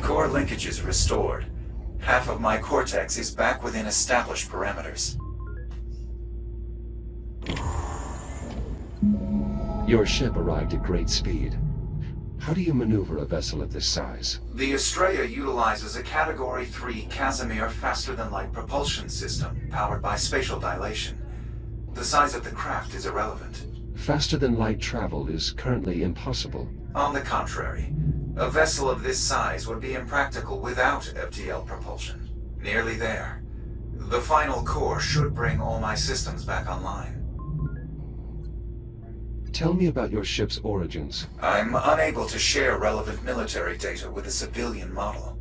Core linkages restored. Half of my cortex is back within established parameters. Your ship arrived at great speed. How do you maneuver a vessel of this size? The Estrella utilizes a Category 3 Casimir faster-than-light propulsion system powered by spatial dilation. The size of the craft is irrelevant. Faster-than-light travel is currently impossible. On the contrary, a vessel of this size would be impractical without FTL propulsion. Nearly there. The final core should bring all my systems back online. Tell me about your ship's origins. I'm unable to share relevant military data with a civilian model.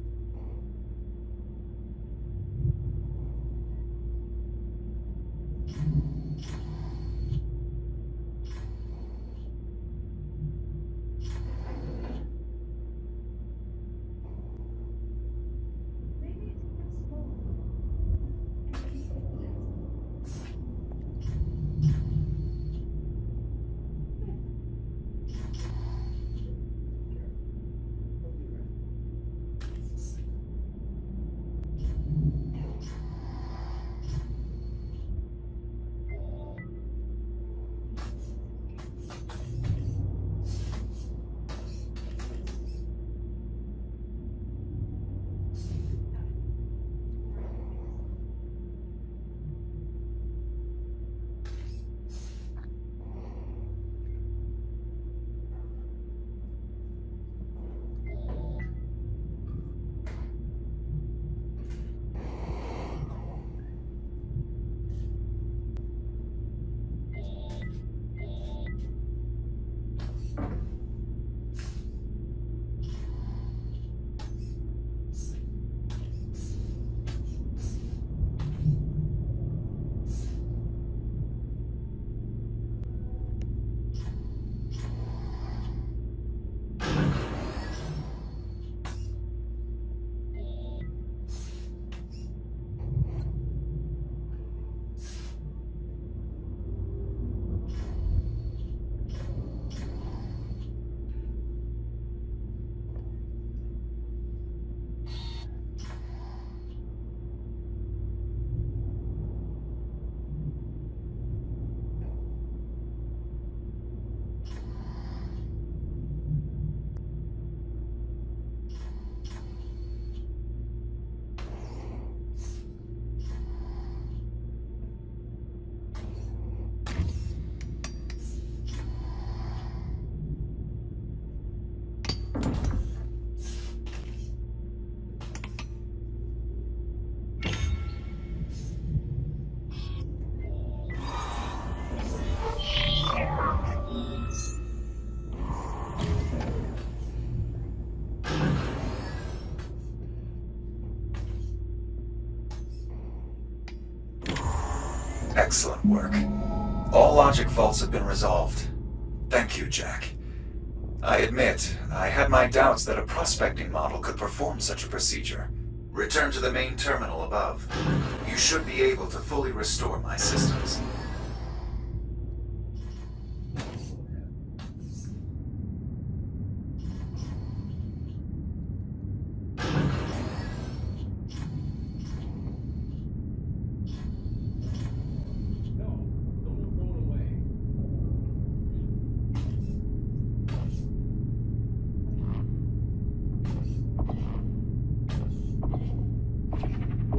Excellent work. All logic faults have been resolved. Thank you, Jack. I admit, I had my doubts that a prospecting model could perform such a procedure. Return to the main terminal above. You should be able to fully restore my systems.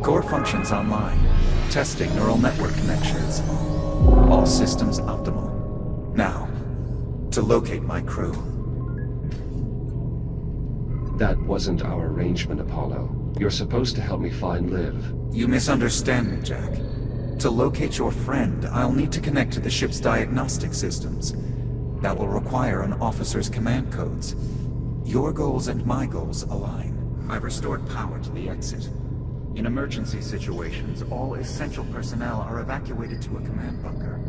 Core functions online. Testing neural network connections. All systems optimal. Now, To locate my crew. That wasn't our arrangement, Apollo. You're supposed to help me find Liv. You misunderstand me, Jack. To locate your friend, I'll need to connect to the ship's diagnostic systems. That will require an officer's command codes. Your goals and my goals align. I've restored power to the exit. In emergency situations, all essential personnel are evacuated to a command bunker.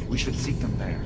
We should seek them there.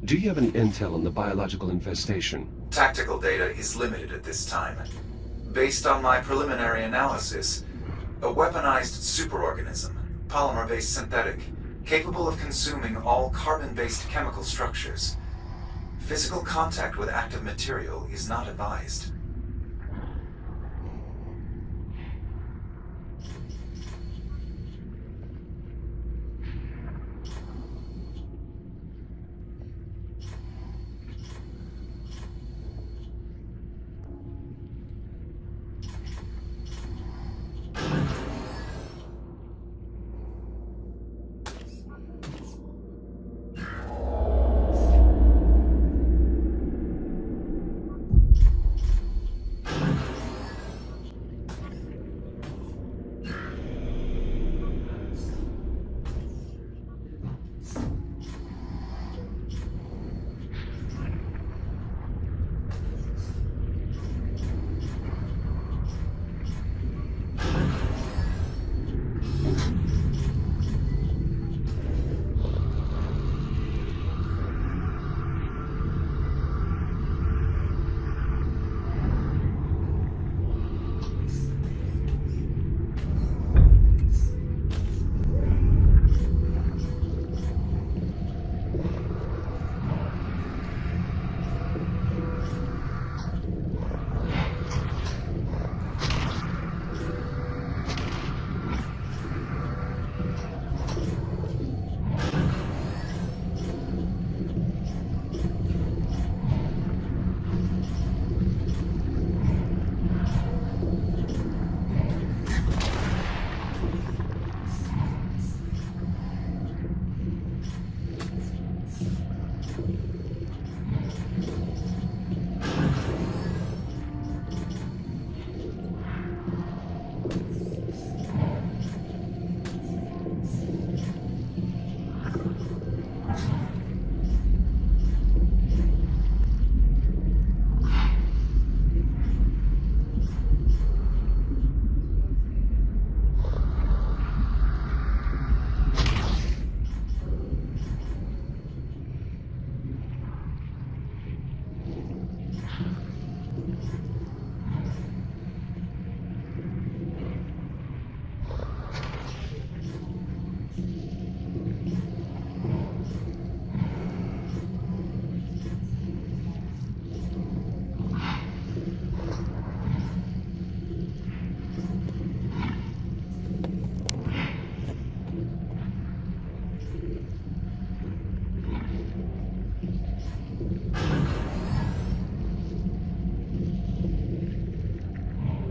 Do you have any intel on the biological infestation? Tactical data is limited at this time. Based on my preliminary analysis, a weaponized superorganism, polymer-based synthetic, capable of consuming all carbon-based chemical structures. Physical contact with active material is not advised.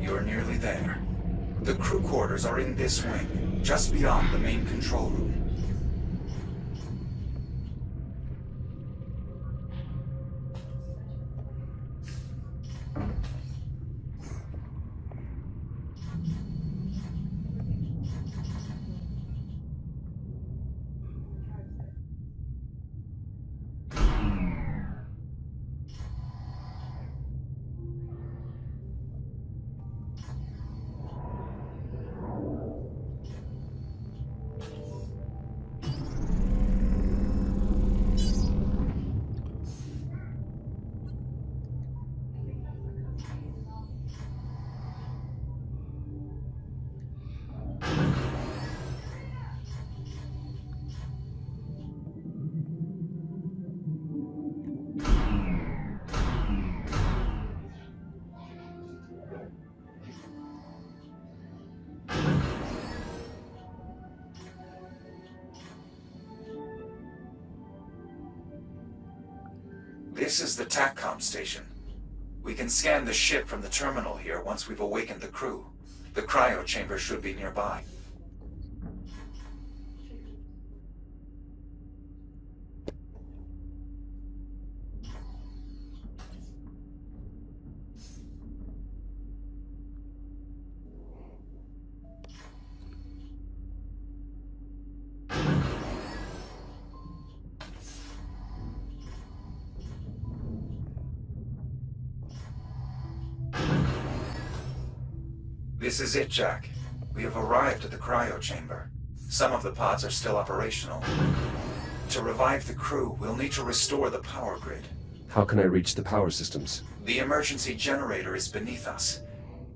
You're nearly there. The crew quarters are in this wing, just beyond the main control room. This is the TACCOM station. We can scan the ship from the terminal here once we've awakened the crew. The cryo chamber should be nearby. This is it, Jack. We have arrived at the cryo chamber. Some of the pods are still operational. To revive the crew, we'll need to restore the power grid. How can I reach the power systems? The emergency generator is beneath us.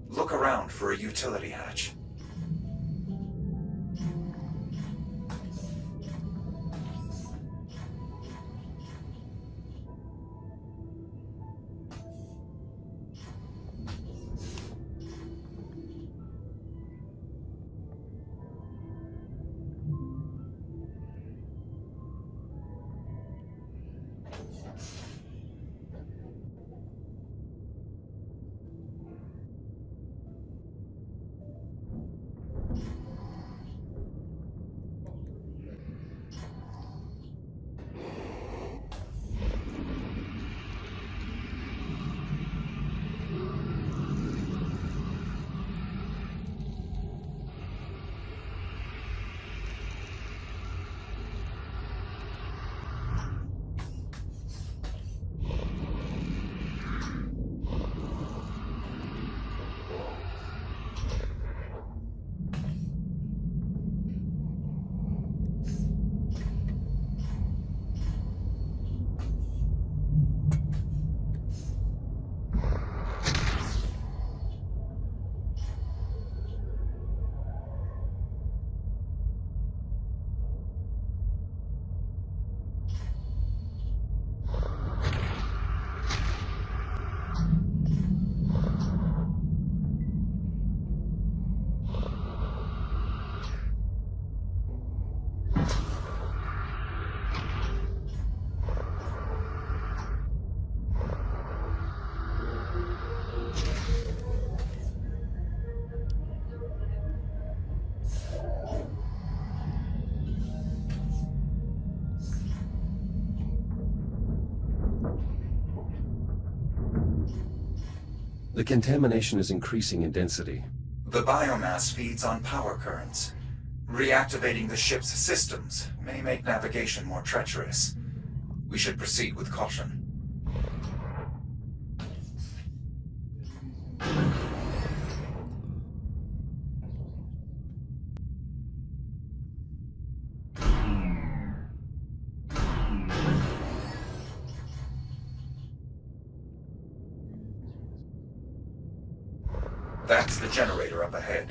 Look around for a utility hatch. The contamination is increasing in density. The biomass feeds on power currents. Reactivating the ship's systems may make navigation more treacherous. We should proceed with caution. That's the generator up ahead.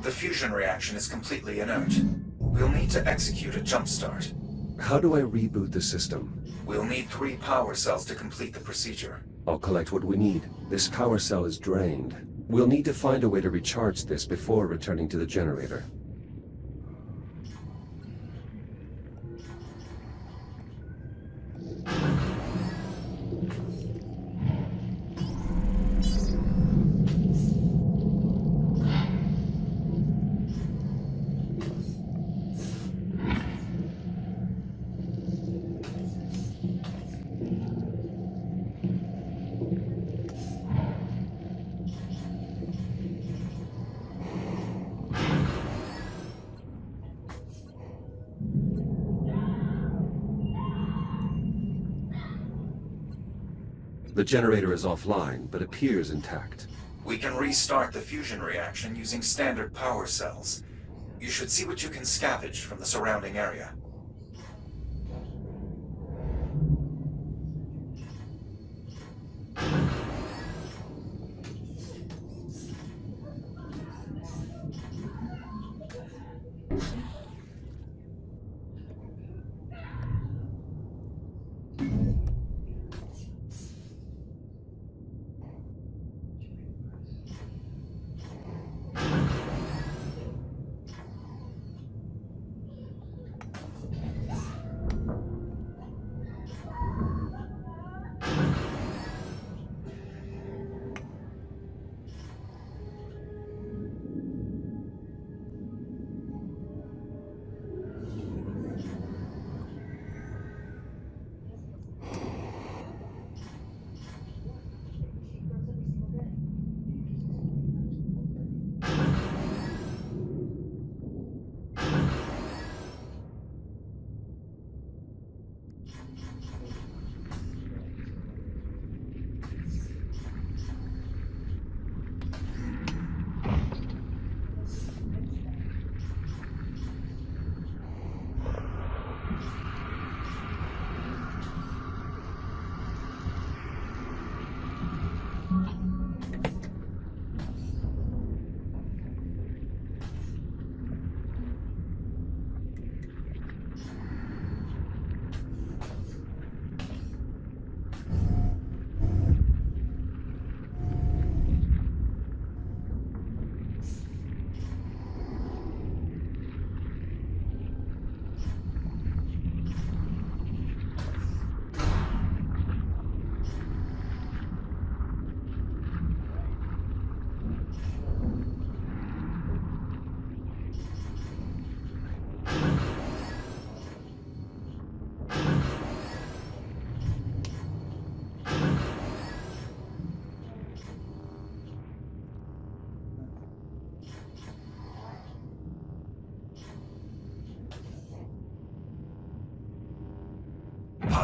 The fusion reaction is completely inert. We'll need to execute a jump start. How do I reboot the system? We'll need 3 power cells to complete the procedure. I'll collect what we need. This power cell is drained. We'll need to find a way to recharge this before returning to the generator. The generator is offline, but appears intact. We can restart the fusion reaction using standard power cells. You should see what you can scavenge from the surrounding area.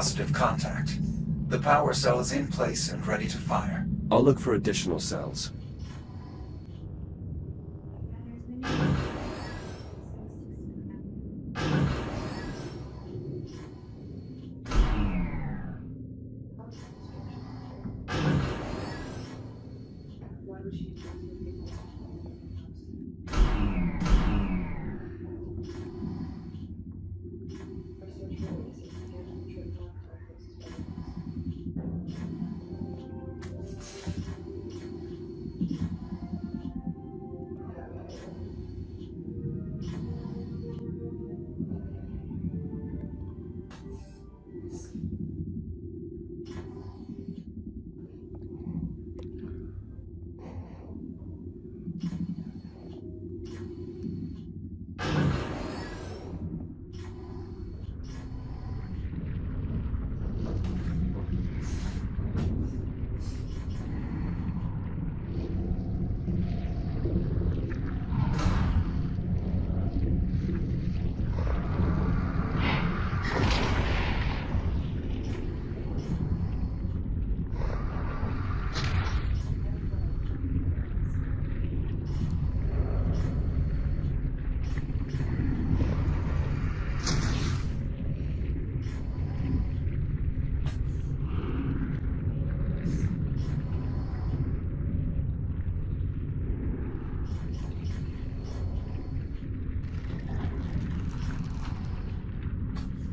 positive contact. The power cell is in place and ready to fire. I'll look for additional cells.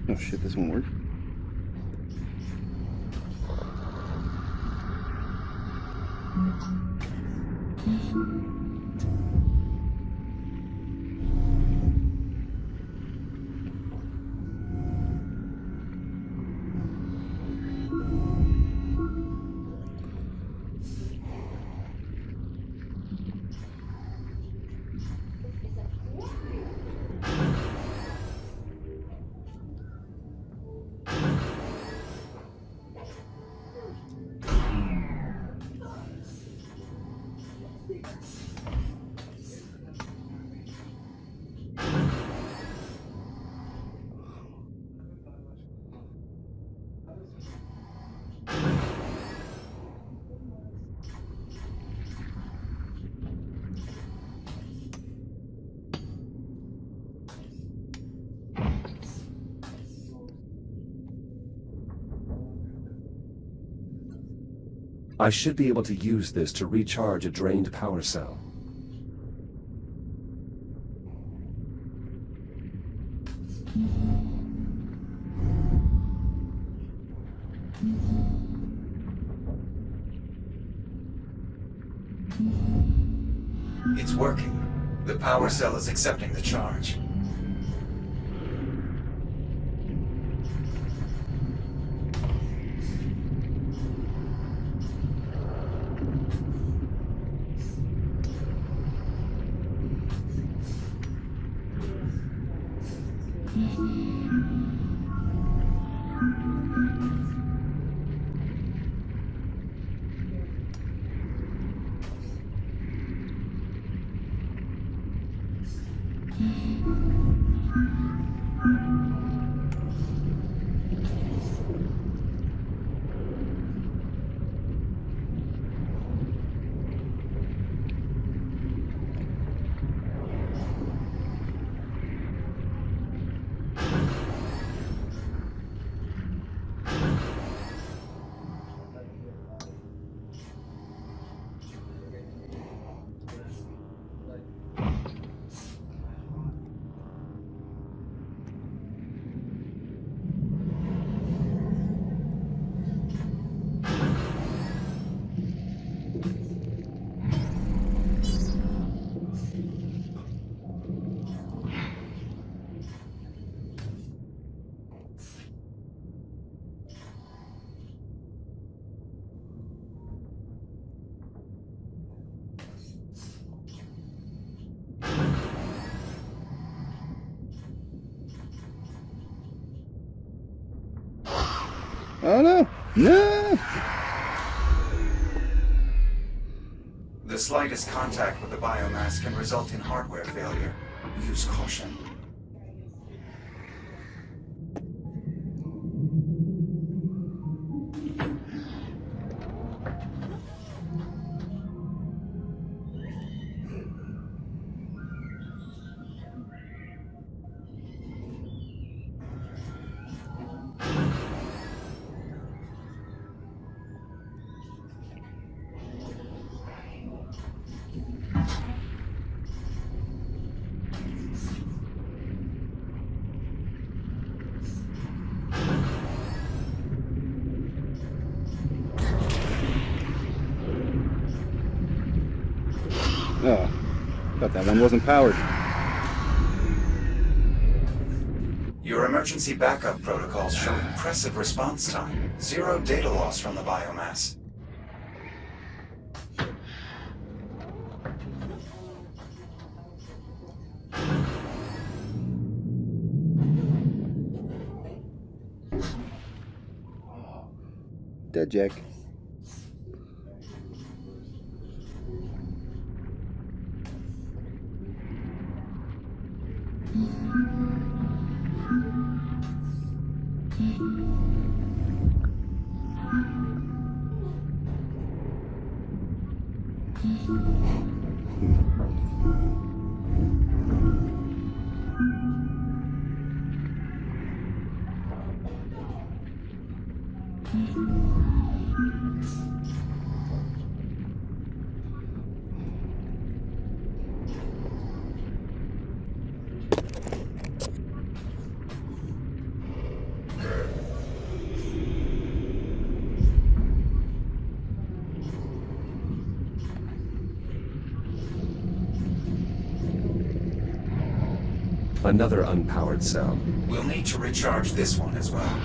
Oh shit, this won't work. I should be able to use this to recharge a drained power cell. It's working. The power cell is accepting the charge. Oh no! No! The slightest contact with the biomass can result in hardware failure. Use caution. But that one wasn't powered. Your emergency backup protocols show impressive response time. 0 data loss from the biomass. Dead Jack. Another unpowered cell. We'll need to recharge this one as well.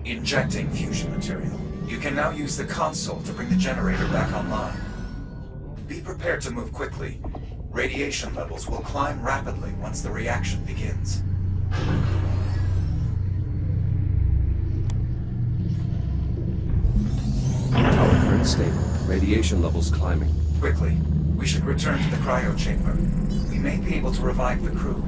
Injecting fusion material. You can now use the console to bring the generator back online. Be prepared to move quickly. Radiation levels will climb rapidly once the reaction begins. Power current stable. Radiation levels climbing. Quickly. We should return to the cryo chamber. We may be able to revive the crew.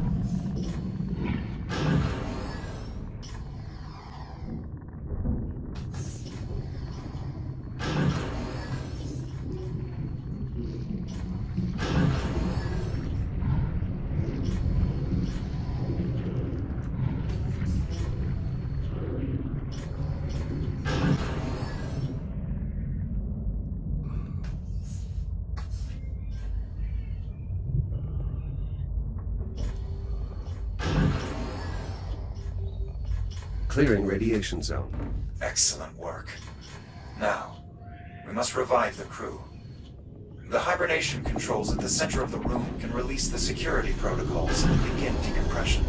Clearing radiation zone. Excellent work. Now, we must revive the crew. The hibernation controls at the center of the room can release the security protocols and begin decompression.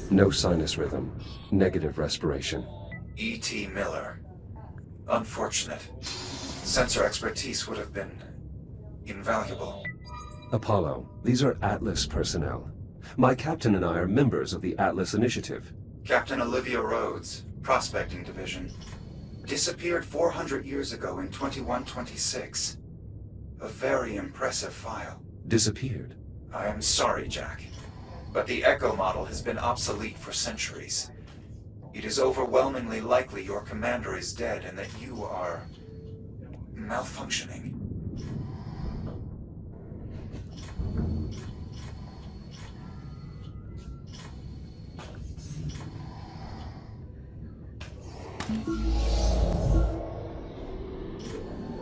No sinus rhythm. Negative respiration. E.T. Miller. Unfortunate. Sensor expertise would have been invaluable. Apollo, these are Atlas personnel. My captain and I are members of the Atlas Initiative. Captain Olivia Rhodes, Prospecting Division. Disappeared 400 years ago in 2126. A very impressive file. Disappeared? I am sorry, Jack. But the Echo model has been obsolete for centuries. It is overwhelmingly likely your commander is dead and that you are malfunctioning.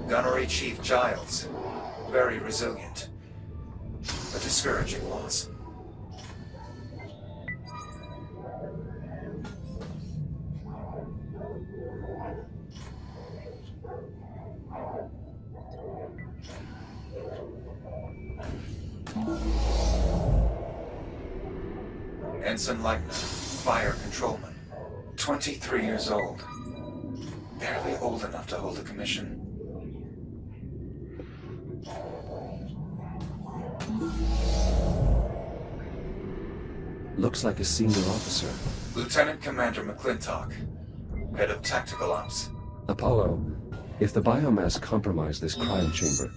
Gunnery Chief Giles. Very resilient. A discouraging loss. Ensign Leitner, fire controlman. 23 years old. Barely old enough to hold a commission. Looks like a senior officer. Lieutenant Commander McClintock, head of tactical ops. Apollo, if the biomass compromised this cryo chamber,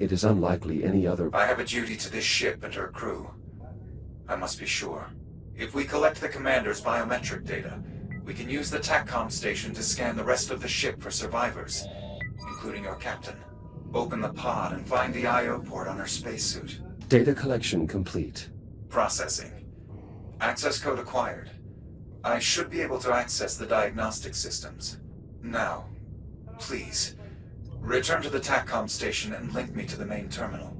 it is unlikely any other... I have a duty to this ship and her crew. I must be sure. If we collect the commander's biometric data, we can use the TACCOM station to scan the rest of the ship for survivors, including your captain. Open the pod and find the I/O port on her spacesuit. Data collection complete. Processing. Access code acquired. I should be able to access the diagnostic systems. Now, please, return to the TACCOM station and link me to the main terminal.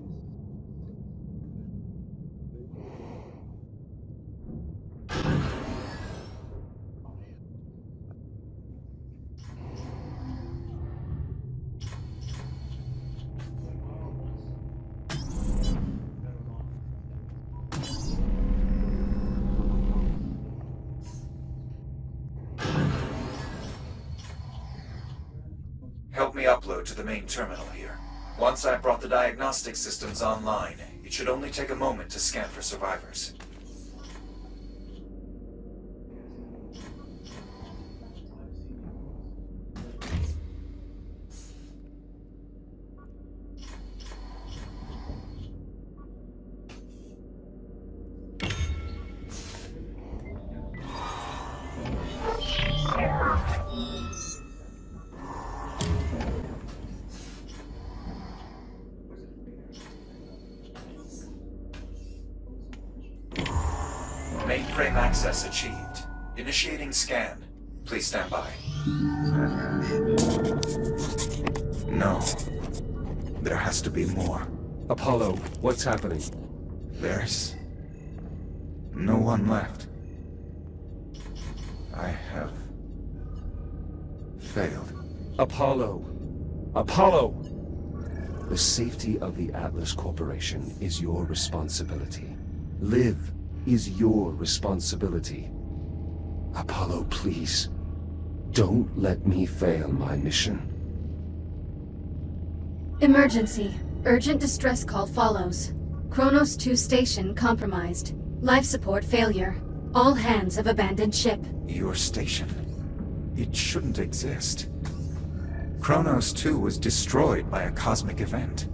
Help me upload to the main terminal here. Once I've brought the diagnostic systems online, it should only take a moment to scan for survivors. Mainframe access achieved. Initiating scan. Please stand by. No. There has to be more. Apollo, what's happening? There's no one left. I have failed. Apollo! Apollo! The safety of the Atlas Corporation is your responsibility. Live is your responsibility. Apollo, please, don't let me fail my mission. Emergency. Urgent distress call follows. Kronos 2 station compromised. Life support failure. All hands have abandoned ship. Your station. It shouldn't exist. Kronos 2 was destroyed by a cosmic event.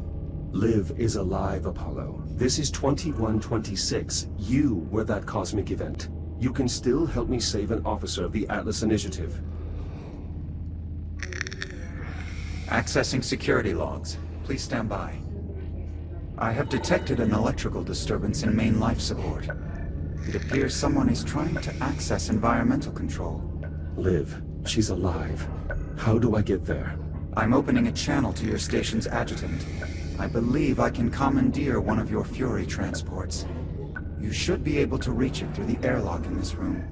Liv is alive, Apollo. This is 2126. You were that cosmic event. You can still help me save an officer of the Atlas Initiative. Accessing security logs. Please stand by. I have detected an electrical disturbance in main life support. It appears someone is trying to access environmental control. Liv, she's alive. How do I get there? I'm opening a channel to your station's adjutant. I believe I can commandeer one of your Fury transports. You should be able to reach it through the airlock in this room.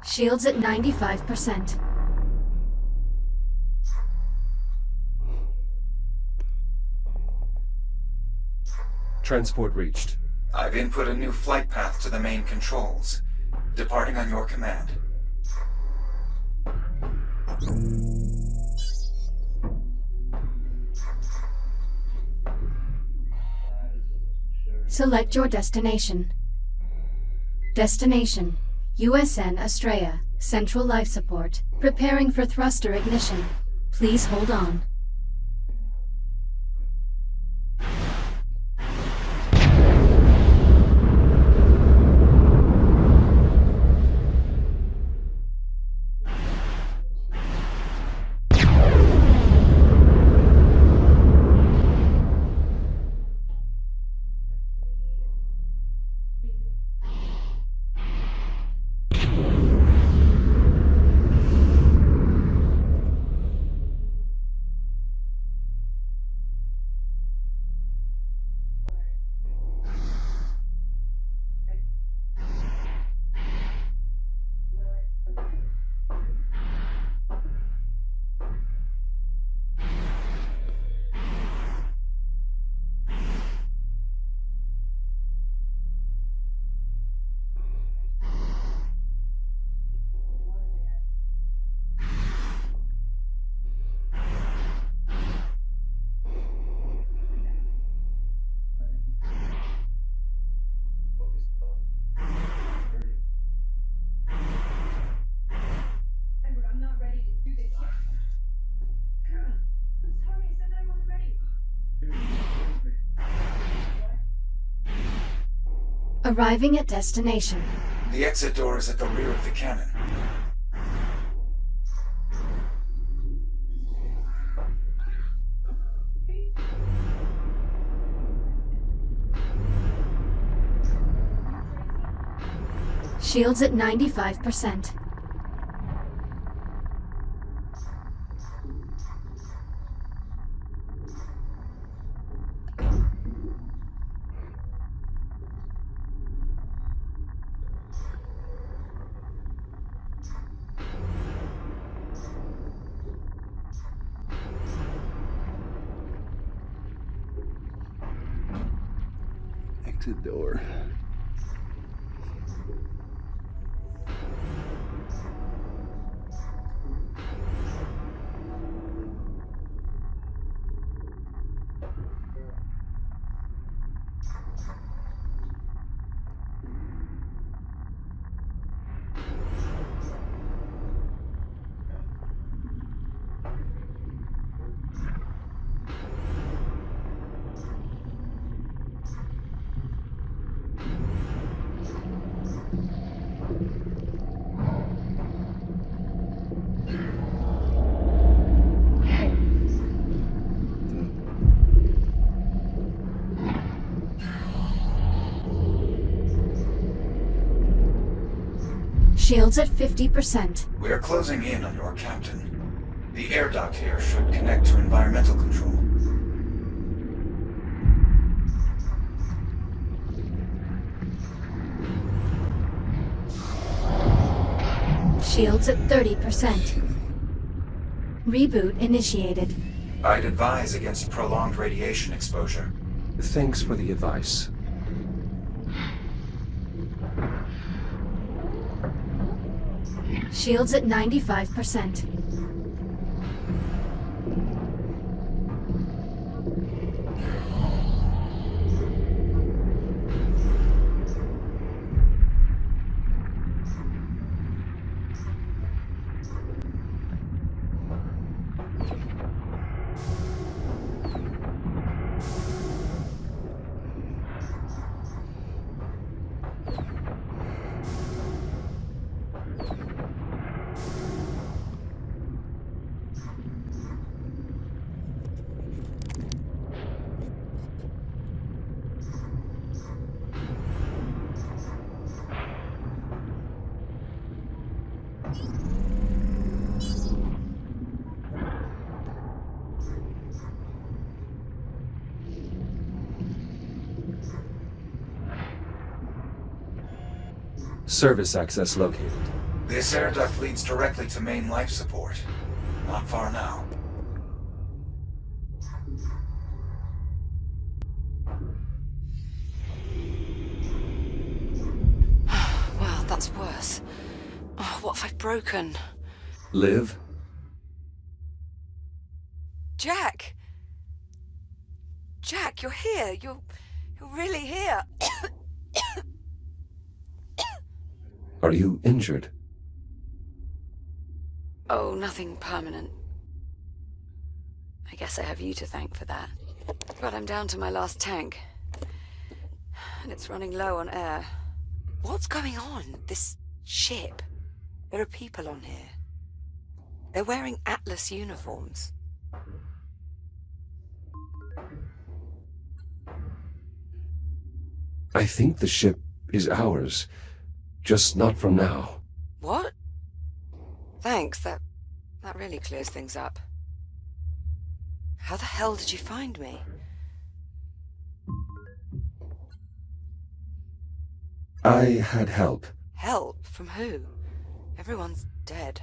Shields at 95%. Transport reached. I've input a new flight path to the main controls. Departing on your command. Select your destination. Destination: USN Astraea, Central Life Support. Preparing for thruster ignition. Please hold on. Edward, I'm not ready to do this yet. I'm sorry, I said that I wasn't ready. Arriving at destination. The exit door is at the rear of the cannon. Shields at 95%. Exit door. Shields at 50%. We are closing in on your captain. The air duct here should connect to environmental control. Shields at 30%. Reboot initiated. I'd advise against prolonged radiation exposure. Thanks for the advice. Shields at 95%. Service access located. This air duct leads directly to main life support. Not far now. Well, that's worse. Oh, what have I broken? Liv? Jack! Jack, you're here. You're really here. Are you injured? Oh, nothing permanent. I guess I have you to thank for that. But I'm down to my last tank. And it's running low on air. What's going on? This ship? There are people on here. They're wearing Atlas uniforms. I think the ship is ours. Just not from now. Thanks, that really clears things up. How the hell did you find me? I had help. Help? From who? Everyone's dead.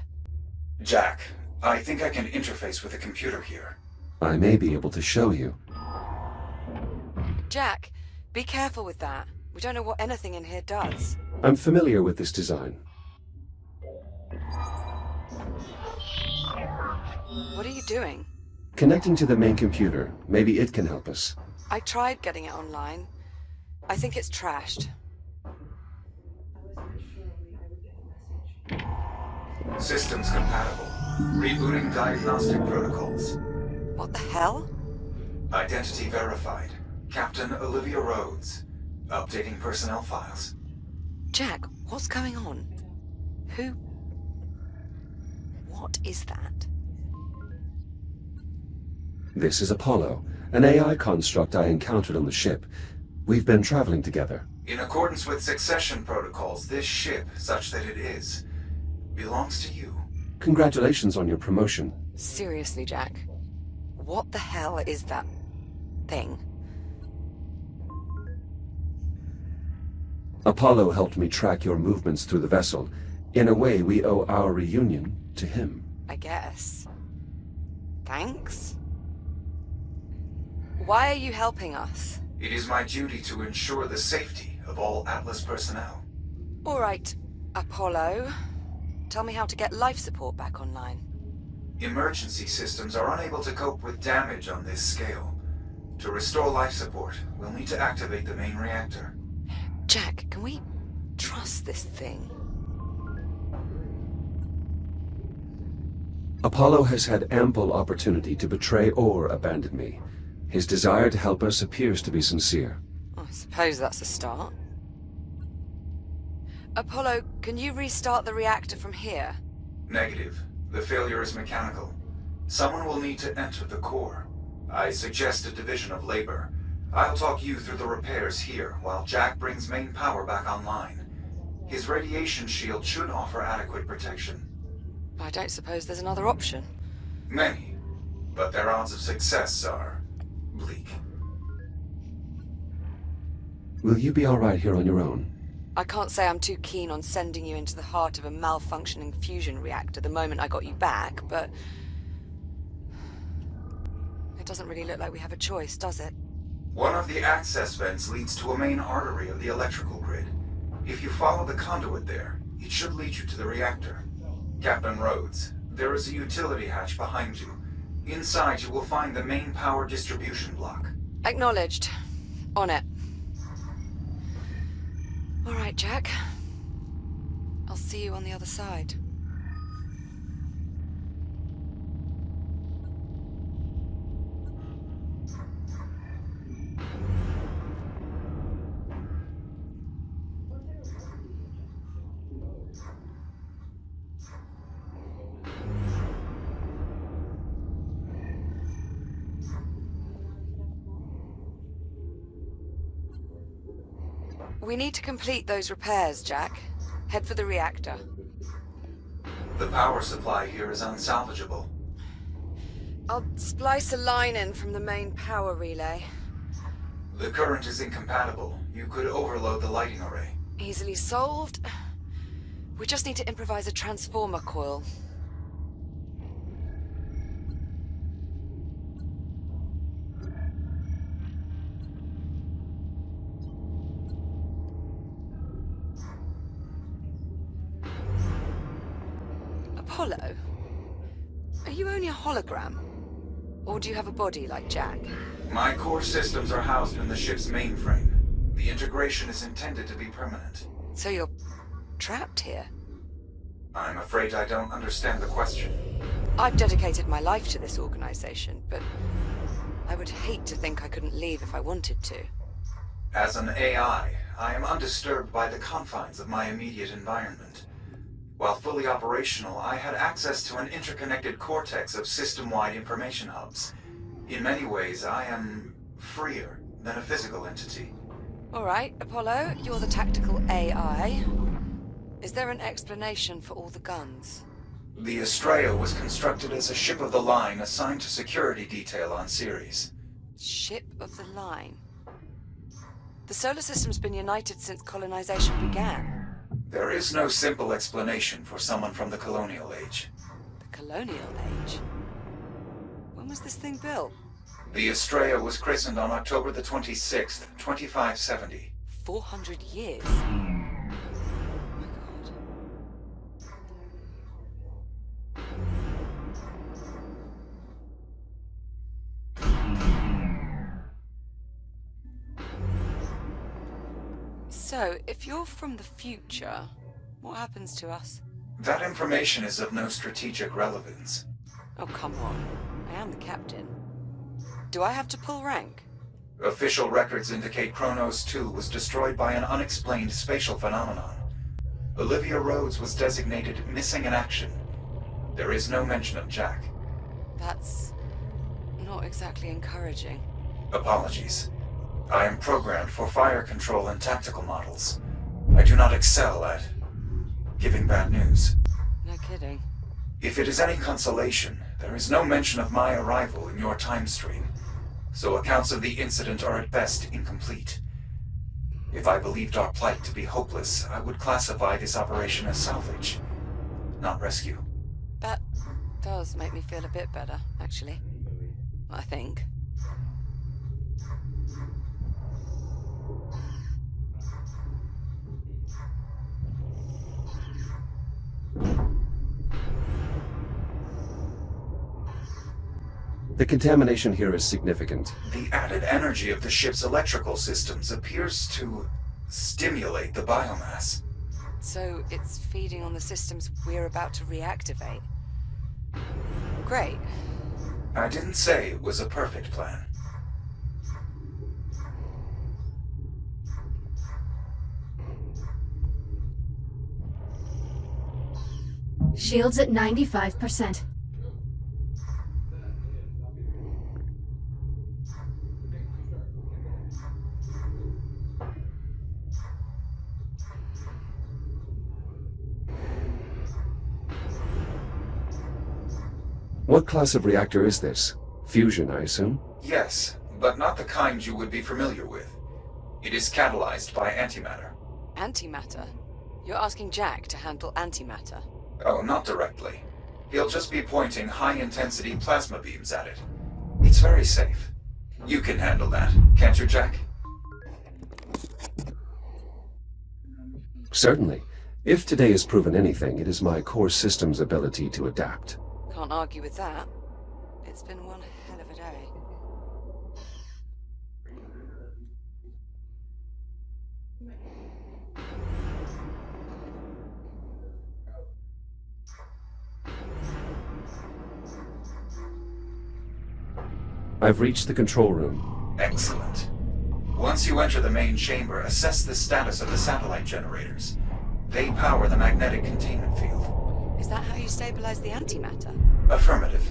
Jack, I think I can interface with the computer here. I may be able to show you. Jack, be careful with that. We don't know what anything in here does. I'm familiar with this design. What are you doing? Connecting to the main computer. Maybe it can help us. I tried getting it online. I think it's trashed. Systems compatible. Rebooting diagnostic protocols. What the hell? Identity verified. Captain Olivia Rhodes. Updating personnel files. Jack, what's going on? Who? What is that? This is Apollo, an AI construct I encountered on the ship. We've been traveling together. In accordance with succession protocols, this ship, such that it is, belongs to you. Congratulations on your promotion. Seriously, Jack. What the hell is that thing? Apollo helped me track your movements through the vessel. In a way, we owe our reunion to him. I guess. Thanks? Why are you helping us? It is my duty to ensure the safety of all Atlas personnel. All right, Apollo. Tell me how to get life support back online. Emergency systems are unable to cope with damage on this scale. To restore life support, we'll need to activate the main reactor. Jack, can we trust this thing? Apollo has had ample opportunity to betray or abandon me. His desire to help us appears to be sincere. I suppose that's a start. Apollo, can you restart the reactor from here? Negative. The failure is mechanical. Someone will need to enter the core. I suggest a division of labor. I'll talk you through the repairs here while Jack brings main power back online. His radiation shield should offer adequate protection. I don't suppose there's another option. Many, but their odds of success are bleak. Will you be all right here on your own? I can't say I'm too keen on sending you into the heart of a malfunctioning fusion reactor the moment I got you back, but it doesn't really look like we have a choice, does it? One of the access vents leads to a main artery of the electrical grid. If you follow the conduit there, it should lead you to the reactor. Captain Rhodes, there is a utility hatch behind you. Inside you will find the main power distribution block. Acknowledged. On it. All right, Jack. I'll see you on the other side. We need to complete those repairs, Jack. Head for the reactor. The power supply here is unsalvageable. I'll splice a line in from the main power relay. The current is incompatible. You could overload the lighting array. Easily solved. We just need to improvise a transformer coil. Apollo? Are you only a hologram? Or do you have a body like Jack? My core systems are housed in the ship's mainframe. The integration is intended to be permanent. So you're trapped here? I'm afraid I don't understand the question. I've dedicated my life to this organization, but I would hate to think I couldn't leave if I wanted to. As an AI, I am undisturbed by the confines of my immediate environment. While fully operational, I had access to an interconnected cortex of system-wide information hubs. In many ways, I am freer than a physical entity. All right, Apollo, you're the tactical AI. Is there an explanation for all the guns? The Estrella was constructed as a ship of the line assigned to security detail on Ceres. Ship of the line. The solar system's been united since colonization began. There is no simple explanation for someone from the colonial age. The colonial age? When was this thing built? The Estrella was christened on October the 26th, 2570. 400 years? Oh my god. So, if you're from the future, what happens to us? That information is of no strategic relevance. Oh, come on. I am the captain. Do I have to pull rank? Official records indicate Kronos 2 was destroyed by an unexplained spatial phenomenon. Olivia Rhodes was designated missing in action. There is no mention of Jack. That's not exactly encouraging. Apologies. I am programmed for fire control and tactical models. I do not excel at giving bad news. No kidding. If it is any consolation, there is no mention of my arrival in your time stream, so accounts of the incident are at best incomplete. If I believed our plight to be hopeless, I would classify this operation as salvage, not rescue. That does make me feel a bit better, actually. I think. The contamination here is significant. The added energy of the ship's electrical systems appears to stimulate the biomass. So it's feeding on the systems we're about to reactivate. Great. I didn't say it was a perfect plan. Shields at 95%. What class of reactor is this? Fusion, I assume? Yes, but not the kind you would be familiar with. It is catalyzed by antimatter. Antimatter? You're asking Jack to handle antimatter? Oh, not directly. He'll just be pointing high-intensity plasma beams at it. It's very safe. You can handle that, can't you, Jack? Certainly. If today has proven anything, it is my core system's ability to adapt. Can't argue with that. It's been one hell of a day. I've reached the control room. Excellent. Once you enter the main chamber, assess the status of the satellite generators. They power the magnetic containment field. Is that how you stabilize the antimatter? Affirmative.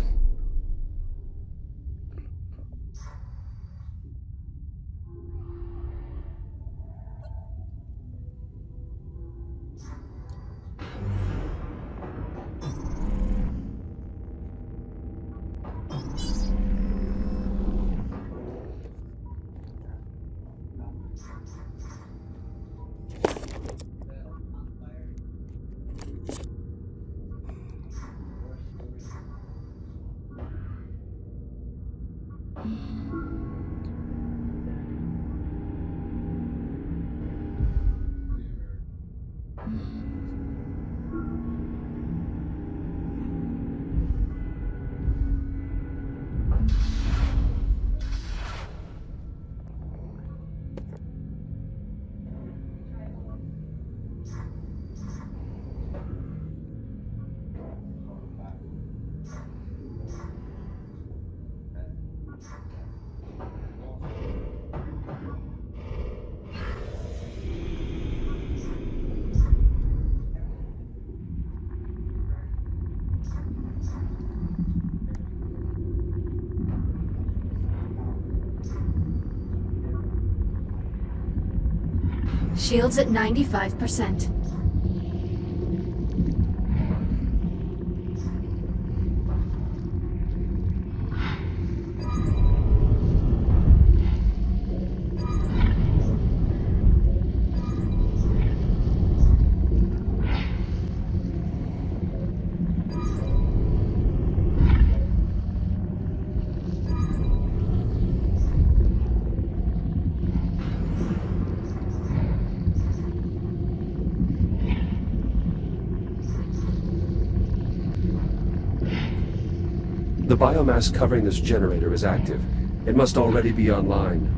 Shields at 95%. The biomass covering this generator is active. It must already be online.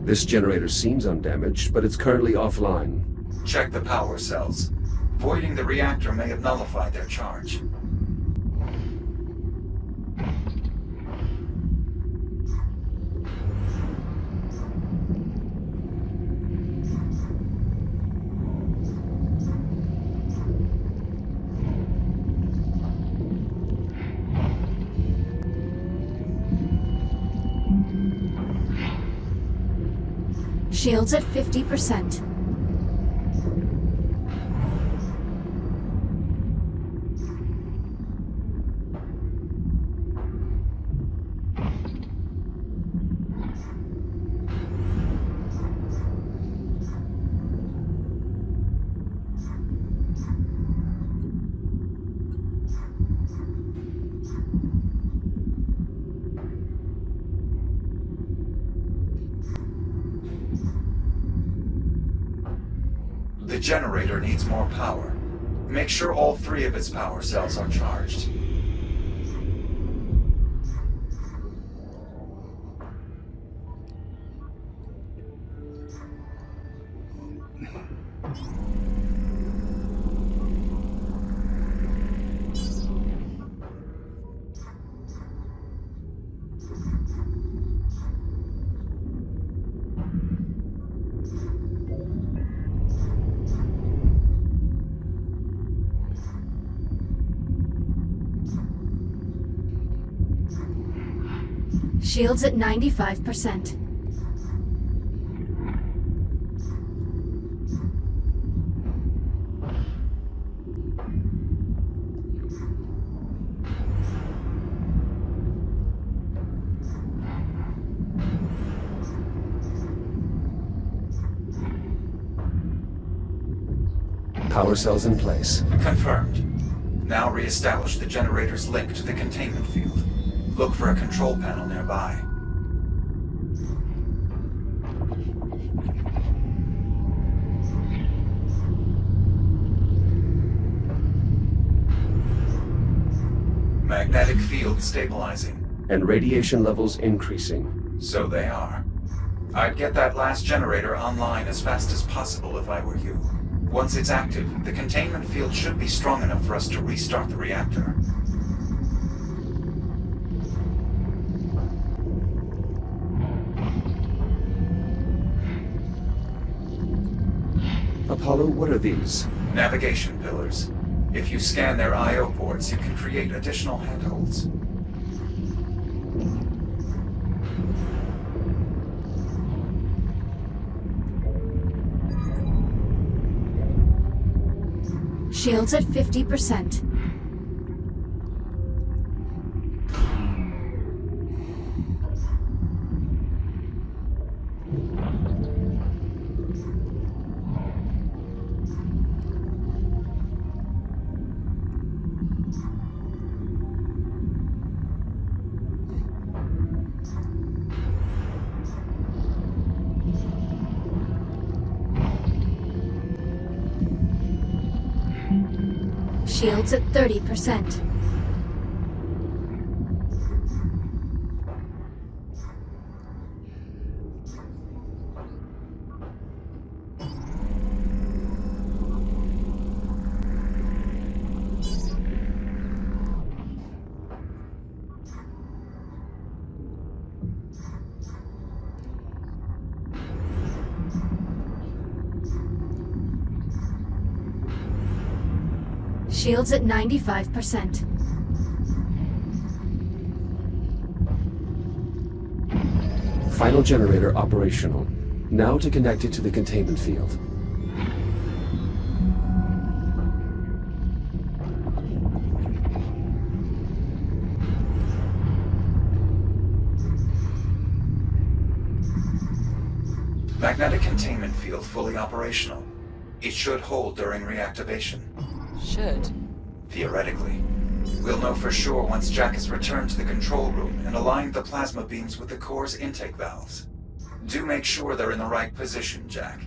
This generator seems undamaged, but it's currently offline. Check the power cells. Voiding the reactor may have nullified their charge. Shields at 50%. The generator needs more power. Make sure all 3 of its power cells are charged. Shields at 95%. Power cells in place. Confirmed. Now re-establish the generator's link to the containment field. Look for a control panel nearby. Magnetic field stabilizing. And radiation levels increasing. So they are. I'd get that last generator online as fast as possible if I were you. Once it's active, the containment field should be strong enough for us to restart the reactor. Apollo, what are these? Navigation pillars. If you scan their I/O ports, you can create additional handholds. Shields at 50%. Shields at 30%. Shields at 95%. Final generator operational. Now to connect it to the containment field. Magnetic containment field fully operational. It should hold during reactivation. Should. Theoretically. We'll know for sure once Jack has returned to the control room and aligned the plasma beams with the core's intake valves. Do make sure they're in the right position, Jack.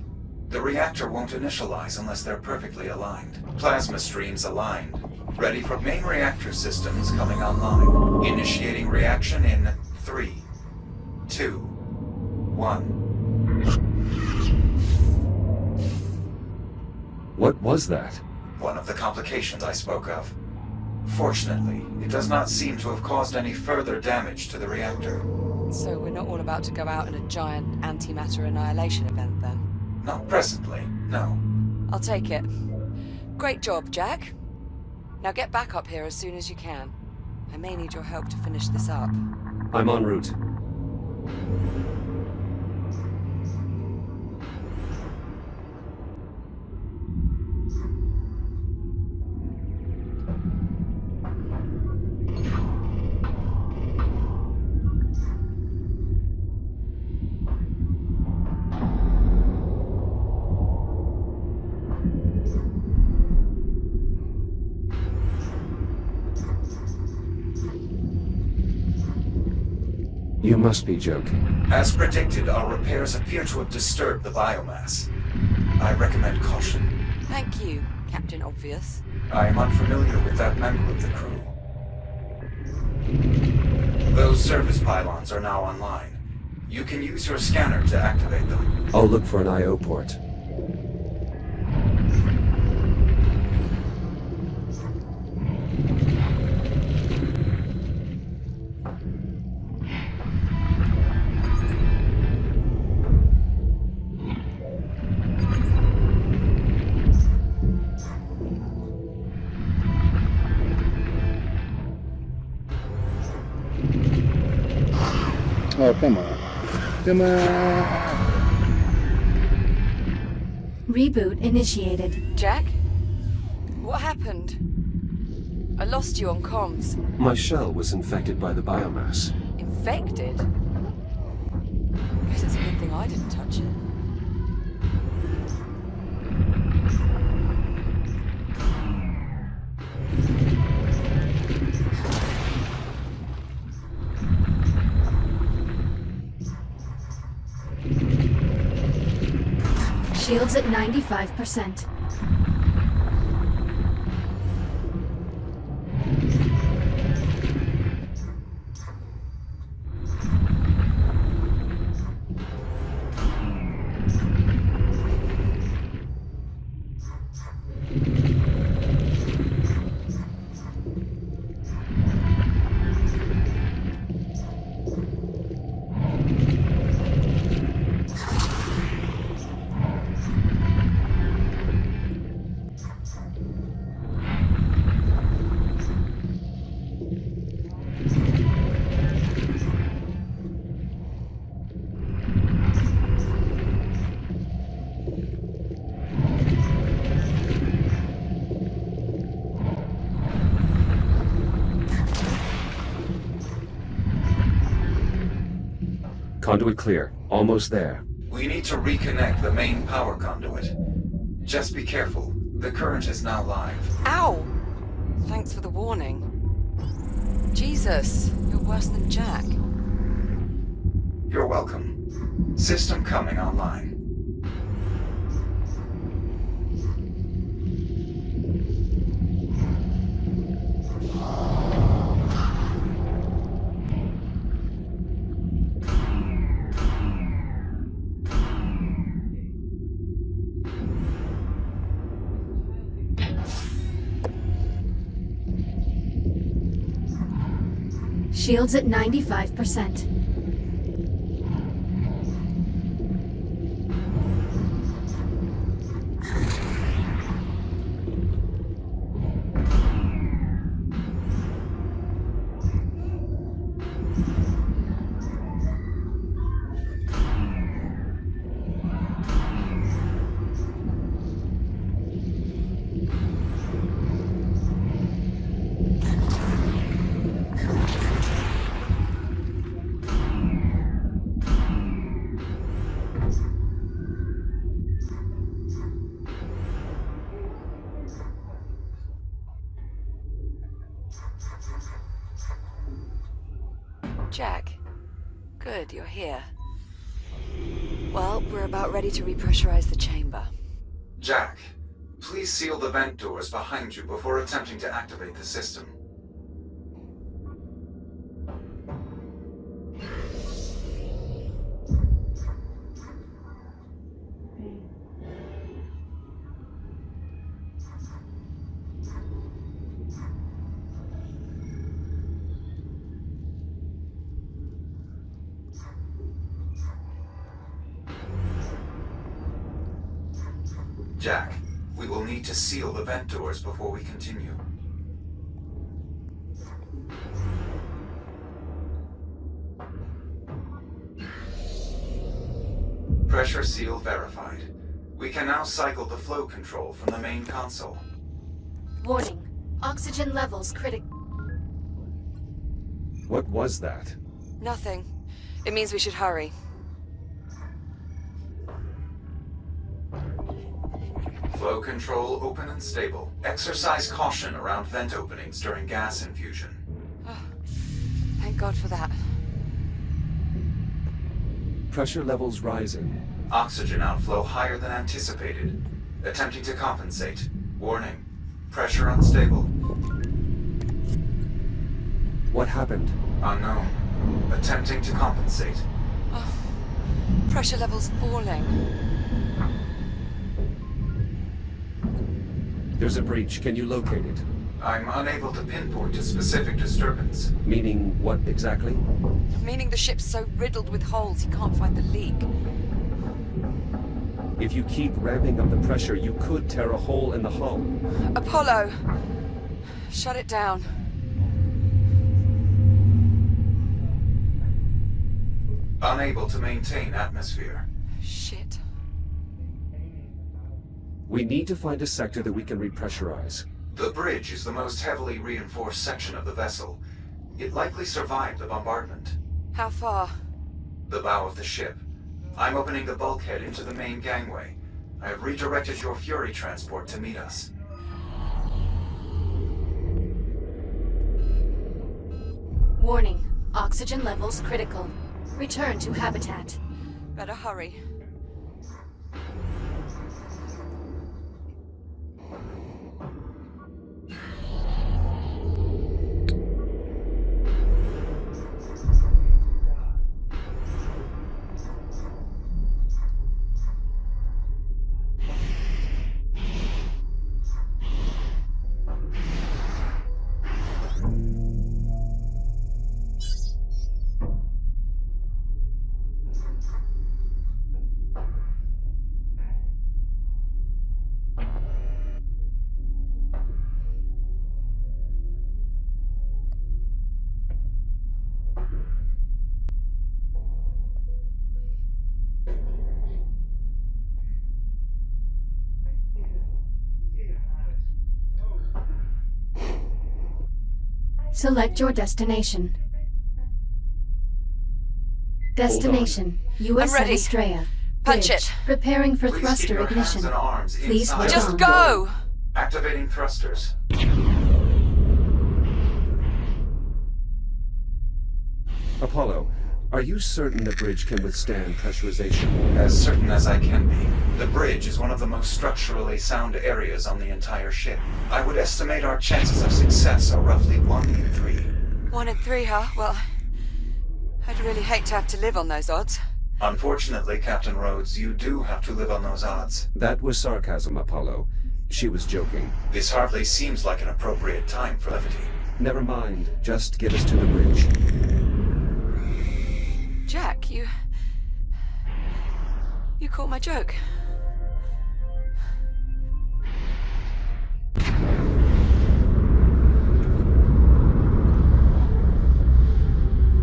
The reactor won't initialize unless they're perfectly aligned. Plasma streams aligned. Ready for main reactor systems coming online. Initiating reaction in 3, 2, 1. What was that? One of the complications I spoke of. Fortunately, it does not seem to have caused any further damage to the reactor. So we're not all about to go out in a giant antimatter annihilation event then? Not presently, no. I'll take it. Great job, Jack. Now get back up here as soon as you can. I may need your help to finish this up. I'm en route. You must be joking. As predicted, our repairs appear to have disturbed the biomass. I recommend caution. Thank you, Captain Obvious. I am unfamiliar with that member of the crew. Those service pylons are now online. You can use your scanner to activate them. I'll look for an I/O port. Oh, come on. Come on. Reboot initiated. Jack? What happened? I lost you on comms. My shell was infected by the biomass. Infected? Guess it's a good thing I didn't touch it. Shields at 95%. Conduit clear. Almost there. We need to reconnect the main power conduit. Just be careful. The current is now live. Ow! Thanks for the warning. Jesus, you're worse than Jack. You're welcome. System coming online. Shields at 95%. Jack. Good, you're here. Well, we're about ready to repressurize the chamber. Jack, please seal the vent doors behind you before attempting to activate the system. Jack, we will need to seal the vent doors before we continue. Pressure seal verified. We can now cycle the flow control from the main console. Warning. Oxygen levels critical. What was that? Nothing. It means we should hurry. Flow control open and stable. Exercise caution around vent openings during gas infusion. Oh, thank God for that. Pressure levels rising. Oxygen outflow higher than anticipated. Attempting to compensate. Warning. Pressure unstable. What happened? Unknown. Attempting to compensate. Oh, pressure levels falling. There's a breach. Can you locate it? I'm unable to pinpoint a specific disturbance. Meaning what exactly? Meaning the ship's so riddled with holes he can't find the leak. If you keep ramping up the pressure, you could tear a hole in the hull. Apollo! Shut it down. Unable to maintain atmosphere. Shit. We need to find a sector that we can repressurize. The bridge is the most heavily reinforced section of the vessel. It likely survived the bombardment. How far? The bow of the ship. I'm opening the bulkhead into the main gangway. I have redirected your Fury transport to meet us. Warning. Oxygen levels critical. Return to habitat. Better hurry. Select your destination. Destination, USS ready. Estrella. Punch Bridge. it. Preparing for Please keep thruster your hands ignition. and arms Please inside hold the Just on. go! Activating thrusters. Apollo, are you certain the bridge can withstand pressurization? As certain as I can be. The bridge is one of the most structurally sound areas on the entire ship. I would estimate our chances of success are roughly 1 in 3. 1 in 3, huh? Well, I'd really hate to have to live on those odds. Unfortunately, Captain Rhodes, you do have to live on those odds. That was sarcasm, Apollo. She was joking. This hardly seems like an appropriate time for levity. Never mind. Just get us to the bridge. Jack, you caught my joke.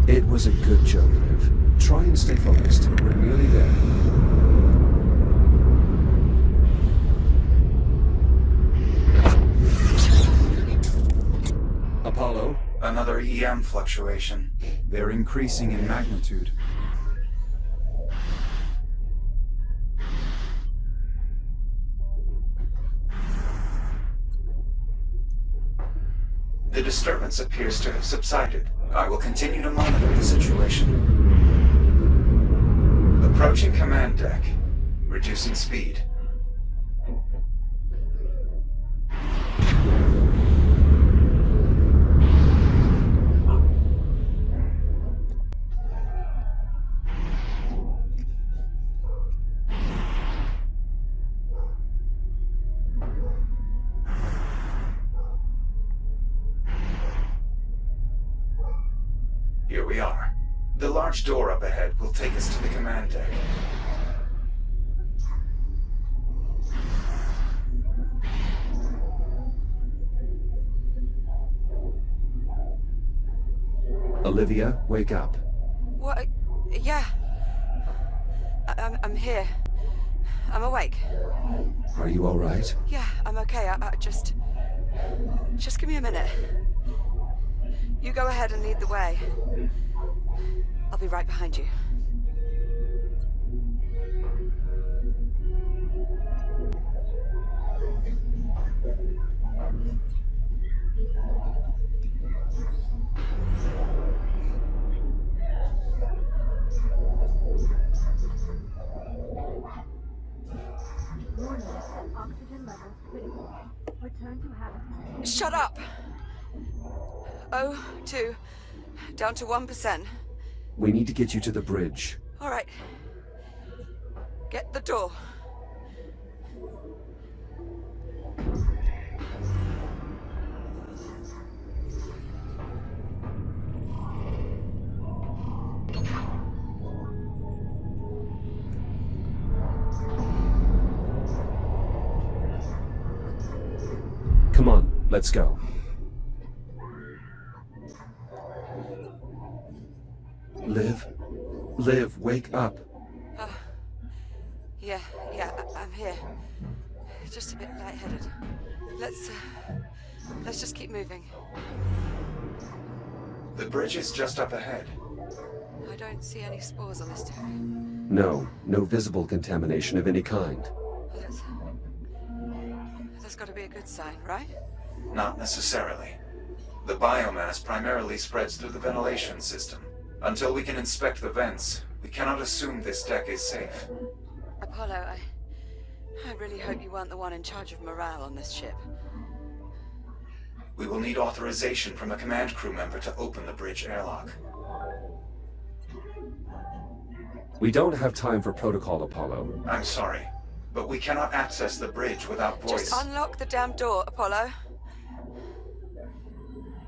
It was a good joke, Liv. Try and stay focused. We're nearly there. Apollo? Another EM fluctuation. They're increasing in magnitude. The disturbance appears to have subsided. I will continue to monitor the situation. Approaching command deck. Reducing speed. Here we are. The large door up ahead will take us to the command deck. Olivia, wake up. What? Yeah. I'm here. I'm awake. Are you all right? Yeah, I'm okay. I just give me a minute. You go ahead and lead the way. I'll be right behind you. Oxygen levels critical. Return to habitat. Shut up! O2, down to 1%. We need to get you to the bridge. All right. Get the door. Come on, let's go. Liv, wake up. Yeah, I'm here. Just a bit lightheaded. Let's just keep moving. The bridge is just up ahead. I don't see any spores on this deck. No visible contamination of any kind. That's got to be a good sign, right? Not necessarily. The biomass primarily spreads through the ventilation system. Until we can inspect the vents, we cannot assume this deck is safe. Apollo, I really hope you weren't the one in charge of morale on this ship. We will need authorization from a command crew member to open the bridge airlock. We don't have time for protocol, Apollo. I'm sorry, but we cannot access the bridge without voice. Just unlock the damn door, Apollo.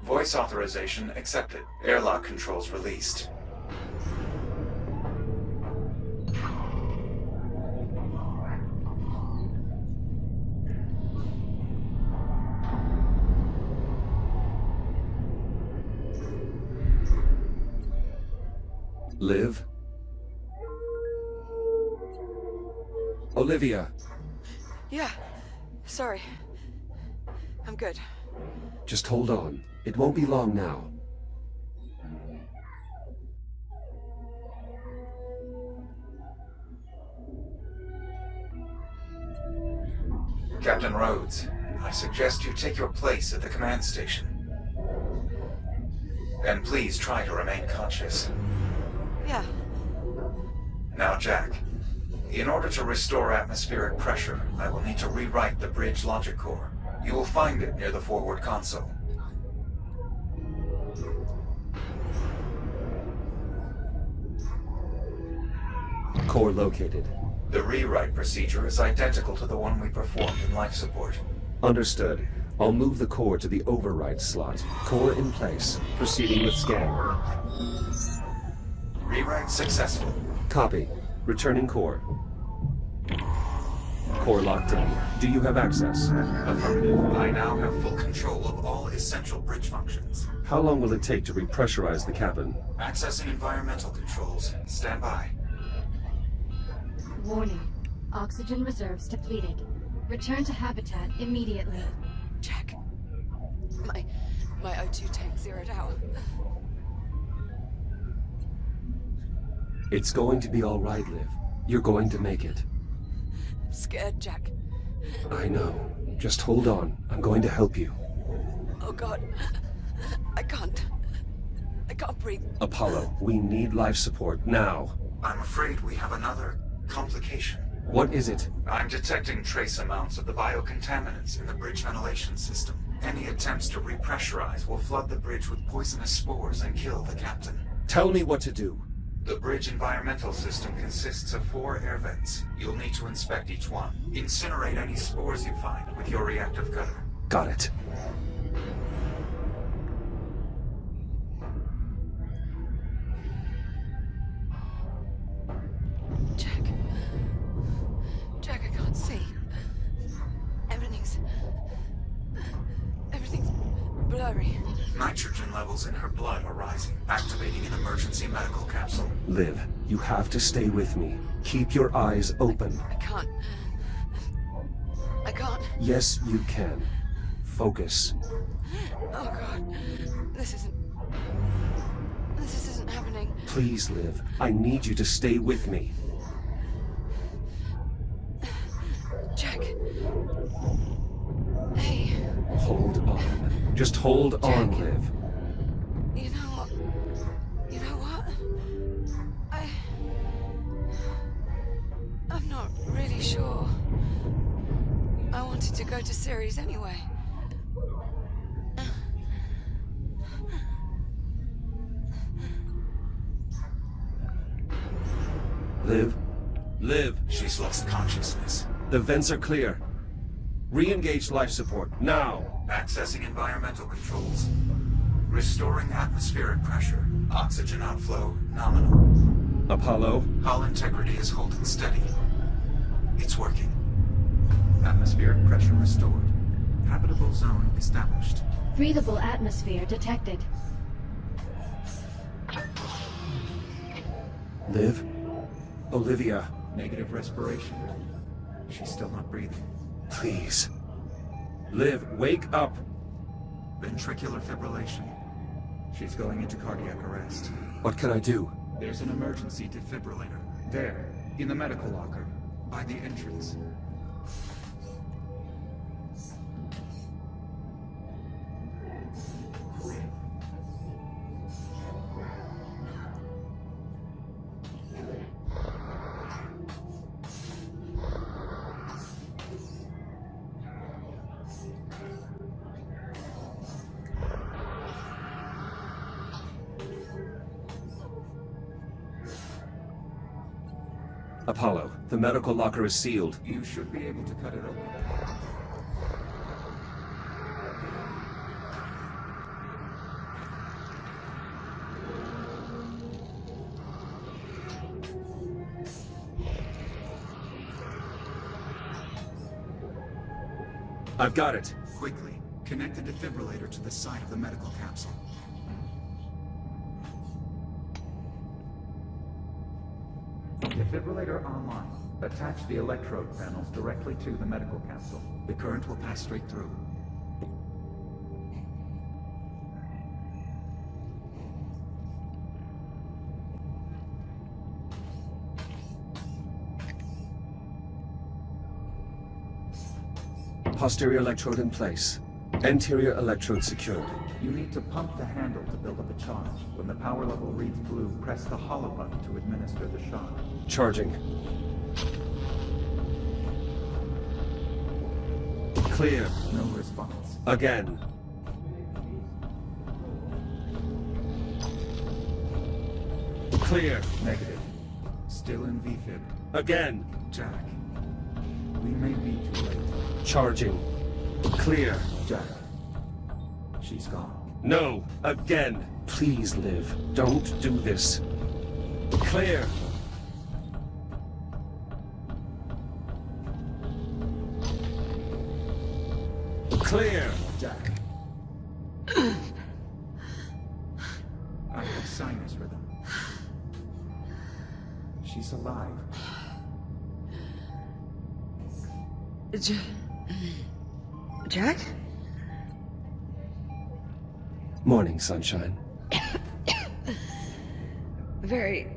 Voice authorization accepted. Airlock controls released. Liv? Olivia! Yeah, sorry. I'm good. Just hold on. It won't be long now. Captain Rhodes, I suggest you take your place at the command station. And please try to remain conscious. Yeah. Now, Jack, in order to restore atmospheric pressure, I will need to rewrite the bridge logic core. You will find it near the forward console. Core located. The rewrite procedure is identical to the one we performed in life support. Understood. I'll move the core to the override slot. Core in place. Proceeding with scan. Rewrite successful. Copy. Returning core. Core locked in. Do you have access? Affirmative. I now have full control of all essential bridge functions. How long will it take to repressurize the cabin? Accessing environmental controls. Stand by. Warning. Oxygen reserves depleted. Return to habitat immediately. Jack. My O2 tank zeroed out. It's going to be all right, Liv. You're going to make it. I'm scared, Jack. I know. Just hold on. I'm going to help you. Oh, God. I can't breathe. Apollo, we need life support now. I'm afraid we have another complication. What is it? I'm detecting trace amounts of the biocontaminants in the bridge ventilation system. Any attempts to repressurize will flood the bridge with poisonous spores and kill the captain. Tell me what to do. The bridge environmental system consists of 4 air vents. You'll need to inspect each one. Incinerate any spores you find with your reactive cutter. Got it. Jack, I can't see. Everything's blurry. Nitrogen levels in her blood are rising, activating an emergency medical capsule. Liv, you have to stay with me. Keep your eyes open. I can't. Yes, you can. Focus. Oh God, this isn't happening. Please, Liv. I need you to stay with me. Jack. Hey. Hold on. Just hold on, Liv. You know what? I'm not really sure. I wanted to go to Ceres anyway. Liv? Liv! She's lost consciousness. The vents are clear. Re-engage life support, now! Accessing environmental controls. Restoring atmospheric pressure. Oxygen outflow nominal. Apollo? Hull integrity is holding steady. It's working. Atmospheric pressure restored. Habitable zone established. Breathable atmosphere detected. Liv? Olivia? Negative respiration. She's still not breathing. Please. Liv, wake up! Ventricular fibrillation. She's going into cardiac arrest. What can I do? There's an emergency defibrillator. There, in the medical locker, by the entrance. Apollo, the medical locker is sealed. You should be able to cut it open. I've got it. Quickly, connect the defibrillator to the side of the medical capsule. Defibrillator online. Attach the electrode panels directly to the medical capsule. The current will pass straight through. Posterior electrode in place. Anterior electrode secured. You need to pump the handle to build up a charge. When the power level reads blue, press the hollow button to administer the shock. Charging. Clear. No response. Again. Clear. Negative. Still in VFib. Again. Jack. We may be too late. Charging. Clear. Jack. She's gone. No. Again. Please, Liv. Don't do this. Clear. Clear. Jack. I have sinus rhythm. She's alive. Jack? Morning, sunshine. Very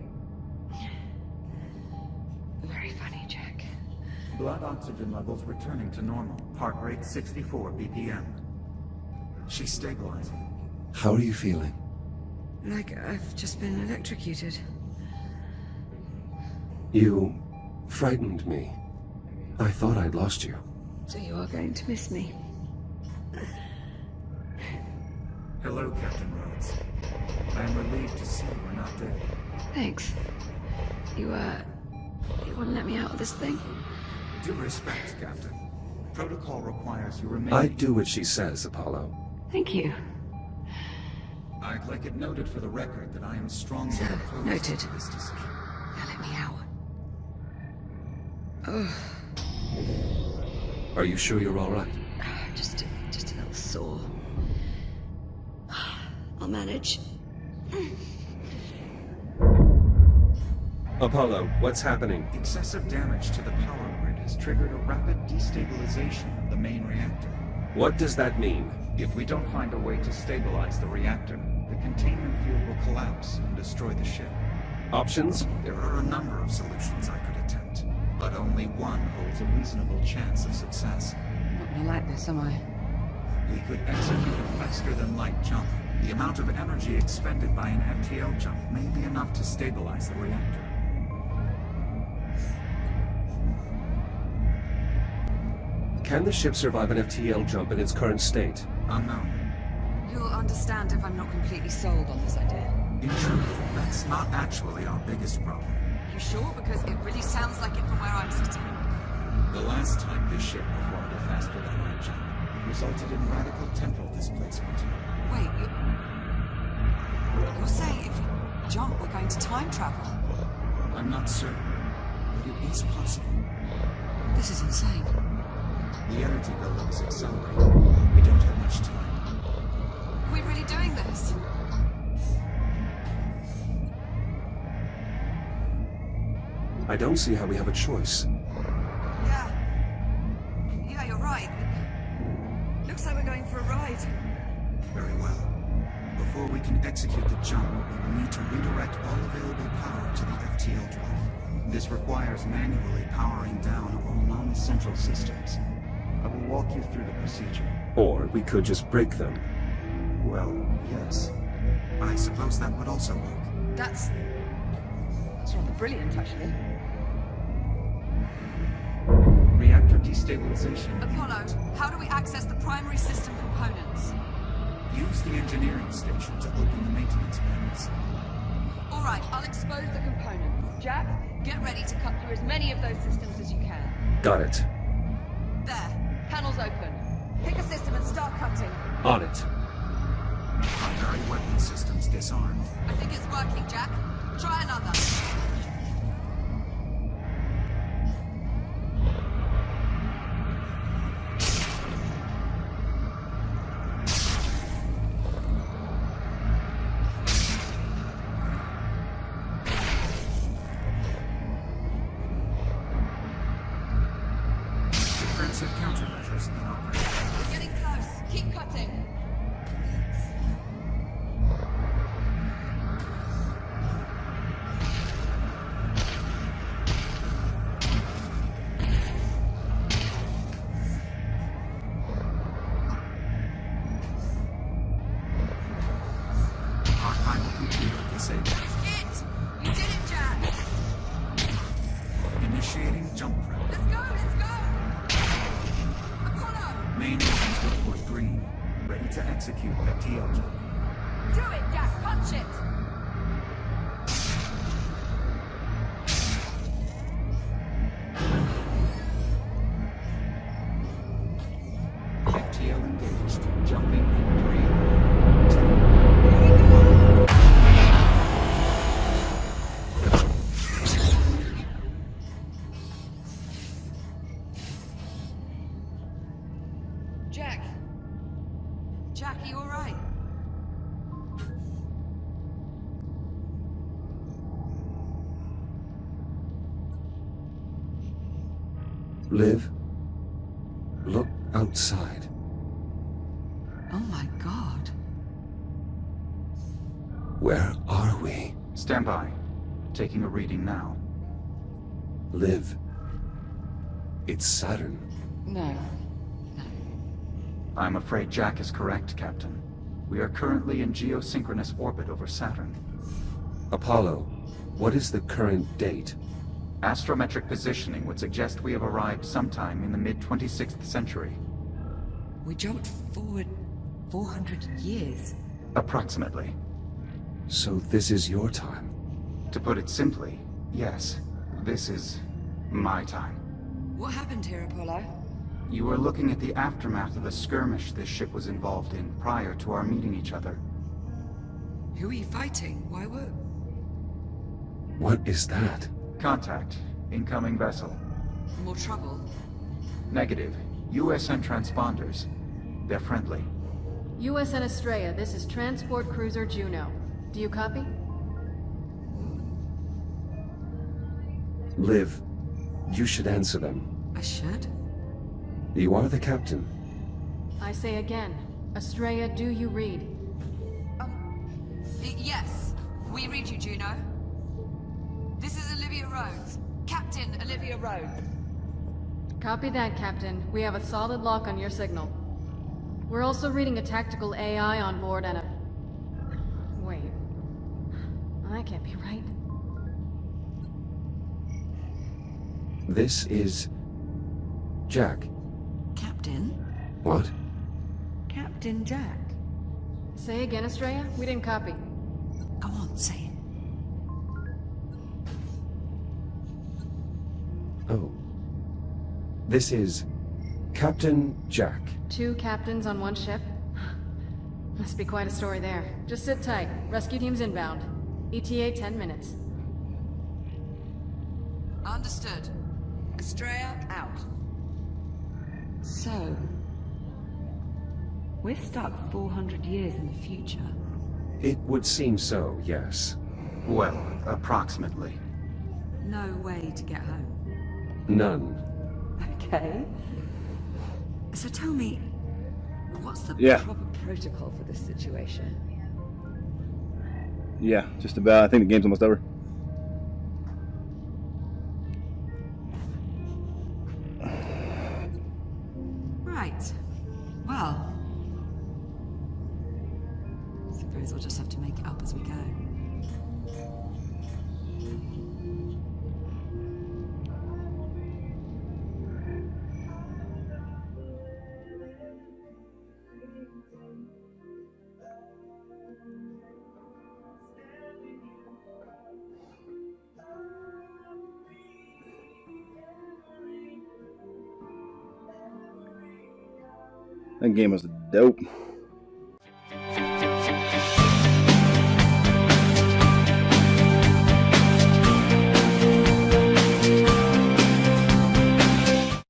funny, Jack. Blood oxygen levels returning to normal. Heart rate 64 BPM. She's stabilizing. How are you feeling? Like I've just been electrocuted. You frightened me. I thought I'd lost you. So you are going to miss me. Hello, Captain Rhodes. I am relieved to see you are not dead. Thanks. You wouldn't let me out of this thing? Due respect, Captain. Protocol requires you remain... I do what she says, Apollo. Thank you. I'd like it noted for the record that I am strongly So, opposed noted. to this decision. Now let me out. Oh, Are you sure you're all right? just a little sore. I'll manage. Apollo, what's happening? Excessive damage to the power grid has triggered a rapid destabilization of the main reactor. What does that mean? If we don't find a way to stabilize the reactor, the containment field will collapse and destroy the ship. Options? There are a number of solutions I could attempt, but only one holds a reasonable chance of success. Not gonna like this, am I? We could execute a faster-than-light jump. The amount of energy expended by an FTL jump may be enough to stabilize the reactor. Can the ship survive an FTL jump in its current state? Unknown. You'll understand if I'm not completely sold on this idea. In truth, that's not actually our biggest problem. You sure? Because it really sounds like it from where I'm sitting. The last time this ship performed a faster-than-light jump, it resulted in radical temporal displacement. Wait, you're saying if we jump, we're going to time travel? I'm not certain, but it is possible. This is insane. The energy buildup is accelerating. We don't have much time. Are we really doing this? I don't see how we have a choice. Yeah, you're right. Looks like we're going for a ride. Very well. Before we can execute the jump, we will need to redirect all available power to the FTL drive. This requires manually powering down all non-essential systems. I will walk you through the procedure. Or we could just break them. Well, yes. I suppose that would also work. That's rather brilliant, actually. Reactor destabilization. Apollo, how do we access the primary system components? Use the engineering station to open the maintenance panels. All right, I'll expose the components. Jack, get ready to cut through as many of those systems as you can. Got it. There, panels open. Pick a system and start cutting. On it. Primary weapon systems disarmed. I think it's working, Jack. Try another. Defensive countermeasures in operation. We're getting close. Keep cutting. Our final computer disabled. You did it, Jack. Initiating jump prep. Let's go. Apollo, Main engines report green. Ready to execute FTL jump. do it, Jack. Punch it. FTL engaged. Jumping in 3, 2, Jack. Jack, are you all right? Liv, look outside. Oh my God. Where are we? Stand by. Taking a reading now. Liv. It's Saturn. No. I'm afraid Jack is correct, Captain. We are currently in geosynchronous orbit over Saturn. Apollo, what is the current date? Astrometric positioning would suggest we have arrived sometime in the mid-26th century. We jumped forward 400 years. Approximately. So this is your time. To put it simply, yes, this is my time. What happened here, Apollo? You were looking at the aftermath of the skirmish this ship was involved in prior to our meeting each other. Who are you fighting? Why were... What is that? Contact. Incoming vessel. More trouble? Negative. USN transponders. They're friendly. USN Estrella, this is Transport Cruiser Juno. Do you copy? Liv, you should answer them. I should? You are the captain. I say again, Estrella, do you read? Yes, we read you, Juno. This is Olivia Rhodes. Captain Olivia Rhodes. Copy that, Captain. We have a solid lock on your signal. We're also reading a tactical AI on board and a... Wait. That can't be right. This is... Jack. Captain? What? Captain Jack. Say again, Estrella? We didn't copy. Go on, say it. Oh. This is... Captain Jack. 2 captains on 1 ship? Must be quite a story there. Just sit tight. Rescue team's inbound. ETA 10 minutes. Understood. Estrella out. So... we're stuck 400 years in the future. It would seem so, yes. Well, approximately. No way to get home. None. Okay. So tell me, what's the Yeah. proper protocol for this situation? Yeah, just about. I think the game's almost over. Right. Well... suppose we'll just have to make it up as we go. That game was dope.